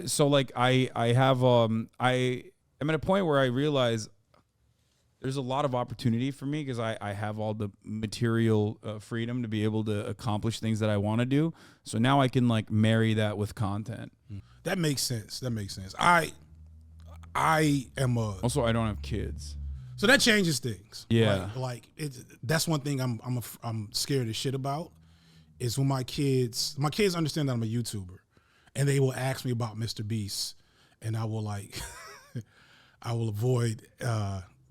So like I have I am at a point where I realize there's a lot of opportunity for me because I have all the material freedom to be able to accomplish things that I want to do. So now I can like marry that with content. That makes sense. I am also, I don't have kids. So that changes things. Yeah. Like that's one thing I'm scared as shit about is when my kids understand that I'm a YouTuber and they will ask me about Mr. Beast and I will like I will avoid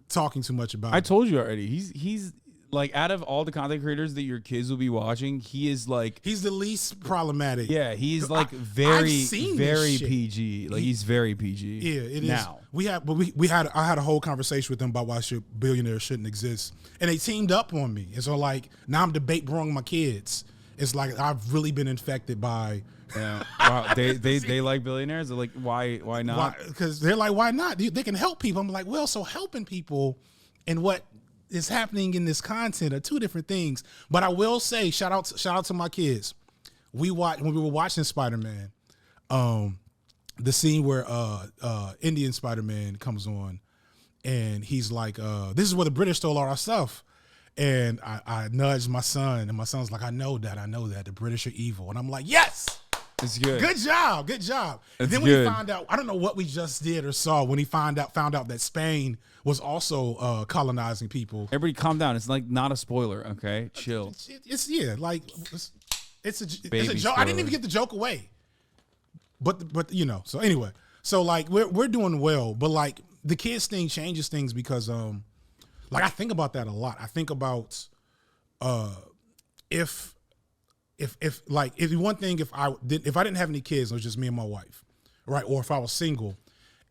talking too much about I told you already. He's like out of all the content creators that your kids will be watching, he is like he's the least problematic. Yeah, he's like I've very seen this very shit. PG. Like he's very PG. Yeah, it is. Now I had a whole conversation with them about why billionaires shouldn't exist, and they teamed up on me. And so like now I'm debate brewing my kids. It's like I've really been infected by. Yeah, wow. They like billionaires. They're like, why not? Because they're like, why not? They can help people. I'm like, well, so helping people and what is happening in this content are two different things. But I will say, shout out to my kids. When we were watching Spider-Man, the scene where Indian Spider-Man comes on, and he's like, "This is where the British stole all our stuff." And I nudged my son, and my son's like, I know that. The British are evil. And I'm like, yes! It's good. Good job. And then when he found out, I don't know what we just did or saw, when he found out that Spain was also colonizing people. Everybody calm down. It's like not a spoiler, okay? Chill. It's a joke. Spoiler. I didn't even get the joke away. But you know, so anyway. So like we're doing well, but like the kids thing changes things because like I think about that a lot. I think about if I didn't have any kids, it was just me and my wife, right? Or if I was single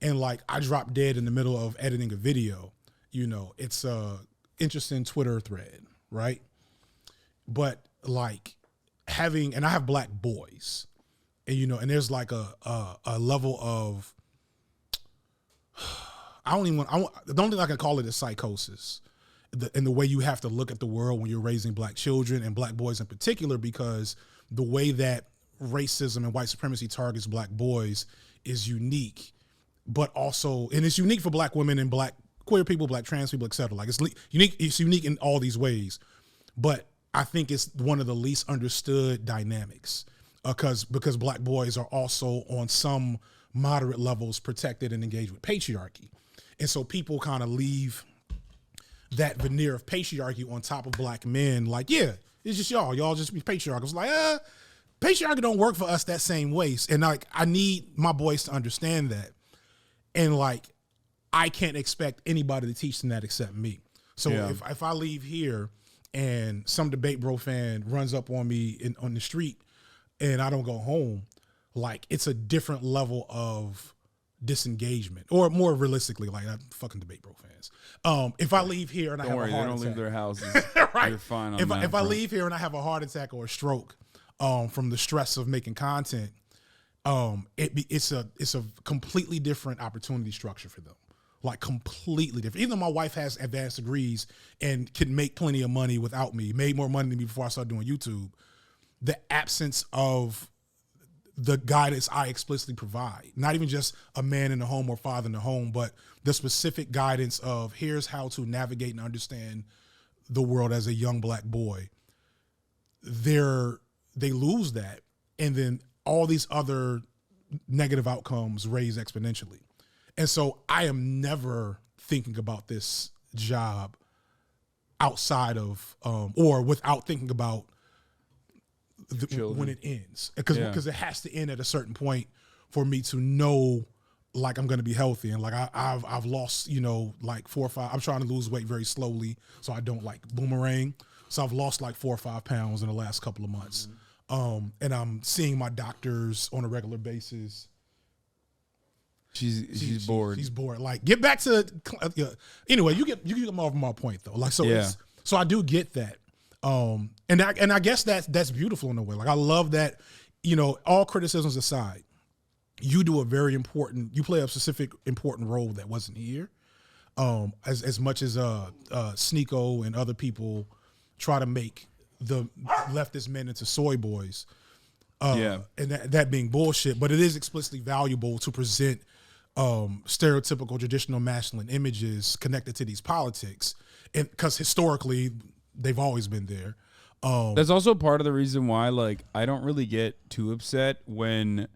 and like I dropped dead in the middle of editing a video, you know, it's a interesting Twitter thread, right? But like I have black boys, and you know, and there's like a level of the only thing I can call it is psychosis. In the way you have to look at the world when you're raising black children and black boys in particular, because the way that racism and white supremacy targets black boys is unique, but also, and it's unique for black women and black queer people, black trans people, etc. Like it's unique in all these ways, but I think it's one of the least understood dynamics because black boys are also on some moderate levels protected and engaged with patriarchy. And so people kind of leave that veneer of patriarchy on top of black men. Like, yeah, it's just y'all just be patriarchal. It's like, patriarchy don't work for us that same way. And like, I need my boys to understand that. And like, I can't expect anybody to teach them that except me. So if I leave here and some debate bro fan runs up on me on the street and I don't go home, like it's a different level of disengagement, or more realistically, like I'm fucking debate bro fans. If I leave here and I have a heart attack, they don't leave their houses. Right. You're fine on if I leave here and I have a heart attack or a stroke from the stress of making content, it's a completely different opportunity structure for them. Like completely different. Even though my wife has advanced degrees and can make plenty of money without me, made more money than me before I started doing YouTube, the absence of the guidance I explicitly provide, not even just a man in the home or father in the home, but the specific guidance of here's how to navigate and understand the world as a young black boy. They lose that, and then all these other negative outcomes raise exponentially. And so I am never thinking about this job outside of or without thinking about when it ends, because it has to end at a certain point for me to know like I'm going to be healthy. And like I've lost, you know, like 4 or 5, I'm trying to lose weight very slowly so I don't like boomerang. So I've lost like 4 or 5 pounds in the last couple of months. And I'm seeing my doctors on a regular basis. She's bored. She's bored. Like get back to, anyway, you get more of my point though. Like, so so I do get that. And I guess that's beautiful in a way. Like I love that, you know, all criticisms aside, you play a specific important role that wasn't here. As much as Sneeko and other people try to make the leftist men into soy boys. And that being bullshit, but it is explicitly valuable to present stereotypical traditional masculine images connected to these politics. And because historically they've always been there. That's also part of the reason why, like, I don't really get too upset when,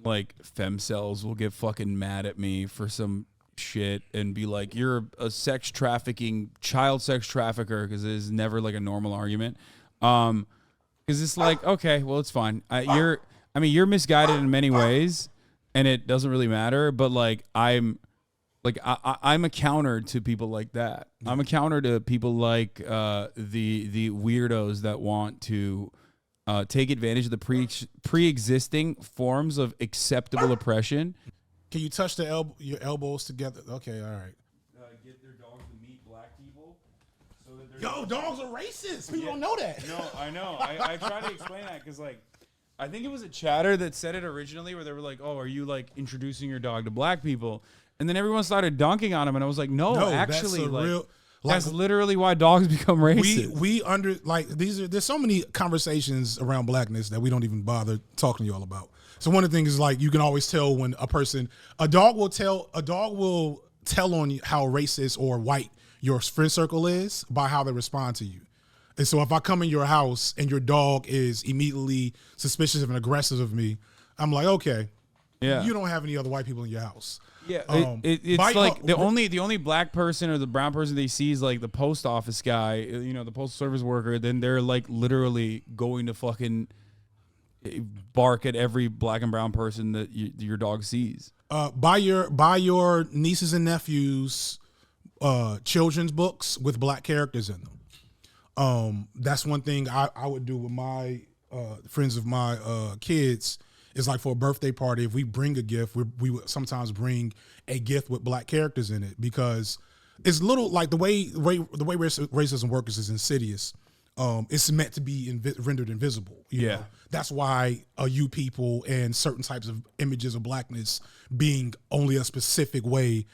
like, femcells will get fucking mad at me for some shit and be like, you're a child sex trafficker, because it is never, like, a normal argument. Because it's like, okay, well, it's fine. You're misguided in many ways, and it doesn't really matter, but, like, I'm Like I'm a counter to people like that. I'm a counter to people like the weirdos that want to take advantage of the pre-existing forms of acceptable oppression. Can you touch your elbows together? Okay, all right. Get their dogs to meet black people. So that Yo, dogs are racist. People don't know that. No, I know. I try to explain that because, like, I think it was a chatter that said it originally where they were like, oh, are you, like, introducing your dog to black people? And then everyone started dunking on him, and I was like, no actually, that's literally why dogs become racist. There's so many conversations around blackness that we don't even bother talking to y'all about. So one of the things is, like, you can always tell when a dog will tell on you how racist or white your friend circle is by how they respond to you. And so if I come in your house and your dog is immediately suspicious and aggressive of me, I'm like, okay, you don't have any other white people in your house. Yeah, it's like the only black person or the brown person they see is like the post office guy, the postal service worker. Then they're like literally going to fucking bark at every black and brown person that your dog sees. Buy your nieces and nephews children's books with black characters in them. That's one thing I would do with my friends of my kids. Is like for a birthday party, if we bring a gift, we would sometimes bring a gift with black characters in it because it's little like the way racism works is insidious. It's meant to be rendered invisible. You know? That's why you people and certain types of images of blackness being only a specific way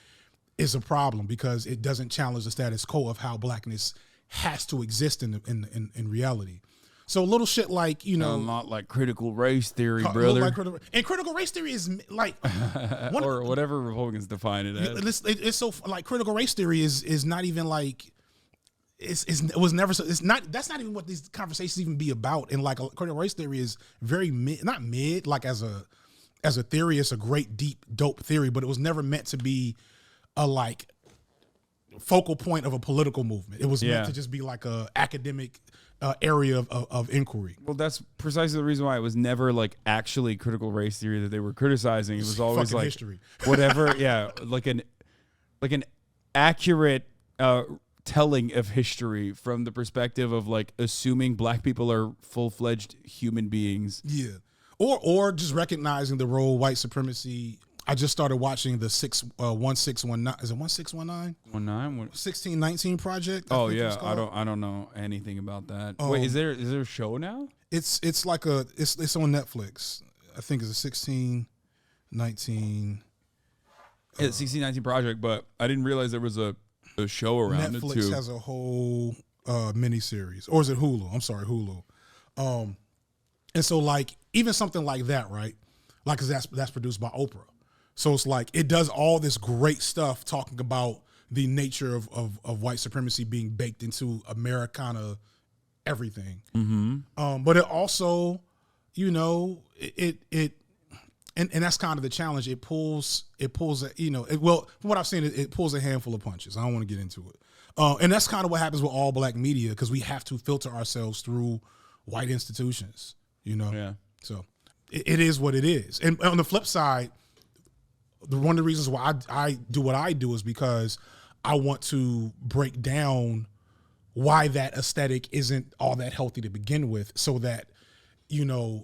is a problem because it doesn't challenge the status quo of how blackness has to exist in reality. So little shit like, not like critical race theory, brother. And critical race theory is like or whatever Republicans define it as. It's so like critical race theory is not even like it was never so it's not that's not even what these conversations even be about. And like critical race theory is very not mid like as a theory. It's a great deep dope theory, but it was never meant to be a like focal point of a political movement. It was meant to just be like a academic area of inquiry. Well, that's precisely the reason why it was never like actually critical race theory that they were criticizing. It was always like history. Whatever, like an accurate telling of history from the perspective of like assuming black people are full-fledged human beings. Yeah, or just recognizing the role white supremacy. I just started watching the 1619. Is it 1619? 1619 project. Oh yeah, I don't know anything about that. Wait, is there a show now? It's like it's on Netflix. I think it's a 1619. Yeah, 1619 project, but I didn't realize there was a show around Netflix it too. Netflix has a whole miniseries, or is it Hulu? I'm sorry, Hulu. And so like even something like that, right? Like, cause that's produced by Oprah. So it's like it does all this great stuff talking about the nature of white supremacy being baked into Americana everything. Mm-hmm. But it also, and that's kind of the challenge. It pulls from what I've seen, it pulls a handful of punches. I don't want to get into it. And that's kind of what happens with all black media because we have to filter ourselves through white institutions, Yeah. So it is what it is. And on the flip side, one of the reasons why I do what I do is because I want to break down why that aesthetic isn't all that healthy to begin with so that, young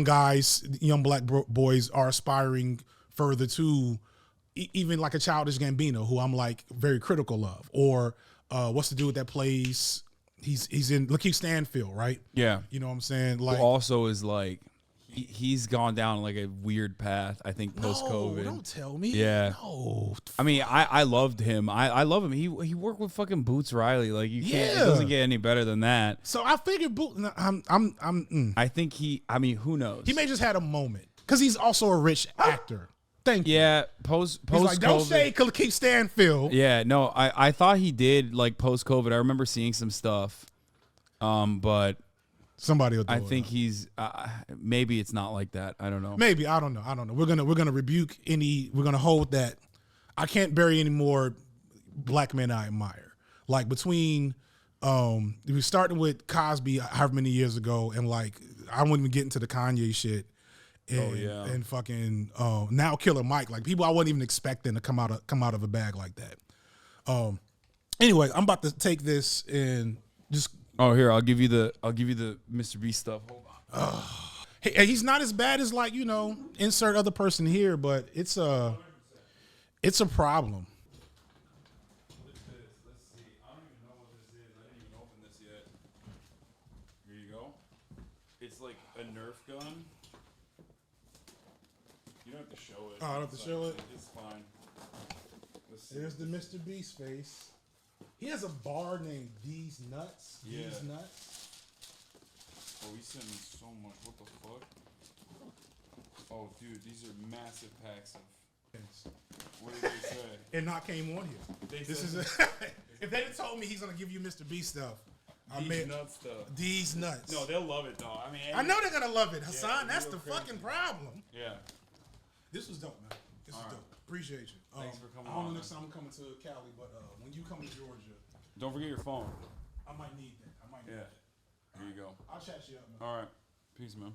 guys, young black boys are aspiring further to even like a Childish Gambino, who I'm like very critical of, or what's the dude that plays, he's in Lakeith Stanfield, right? Yeah. You know what I'm saying? Like, who also is like, he's gone down like a weird path, I think, post-COVID. No, don't tell me. Yeah. No. I mean, I loved him. I love him. He worked with fucking Boots Riley. Like, you can't. It doesn't get any better than that. So I figured I think who knows? He may just had a moment because he's also a rich actor. Thank you. Yeah, post-COVID. Like, don't say Lakeith Stanfield. Yeah, no, I thought he did like post-COVID. I remember seeing some stuff, but. Somebody will do I think he's maybe it's not like that. I don't know. Maybe I don't know. We're gonna rebuke we're gonna hold that. I can't bury any more black men I admire. Like between we started with Cosby however many years ago, and like I won't even get into the Kanye shit. and, yeah. and fucking now Killer Mike, like people I wasn't even expecting to come out of a bag like that. Anyway, I'm about to take this and just. Oh, here, I'll give you the Mr. Beast stuff. Hold on. Hey, he's not as bad as like insert other person here, but it's a problem. What is this? Let's see. I don't even know what this is. I didn't even open this yet. Here you go. It's like a Nerf gun. You don't have to show it. Oh, I don't have to show it? It's fine. Let's see. There's the Mr. Beast face. He has a bar named D's Nuts. Yeah. D's Nuts. Oh, he sent me so much. What the fuck? Oh, dude, these are massive packs of. What did they say? And not came on here. This is if they had told me he's gonna give you Mr. Beast stuff, These nuts stuff. D's Nuts. No, they'll love it though. I mean, I know they're gonna love it, Hassan. Yeah, That's real the crazy. fucking problem. Yeah. This was dope, man. This was All right. dope. Appreciate you. Thanks for coming I don't know on, next time I'm coming to Cali, but when you come to Georgia, Don't forget your phone. I might need that. I might need Yeah. that. Here you go. I'll chat you up, man. All right. Peace, man.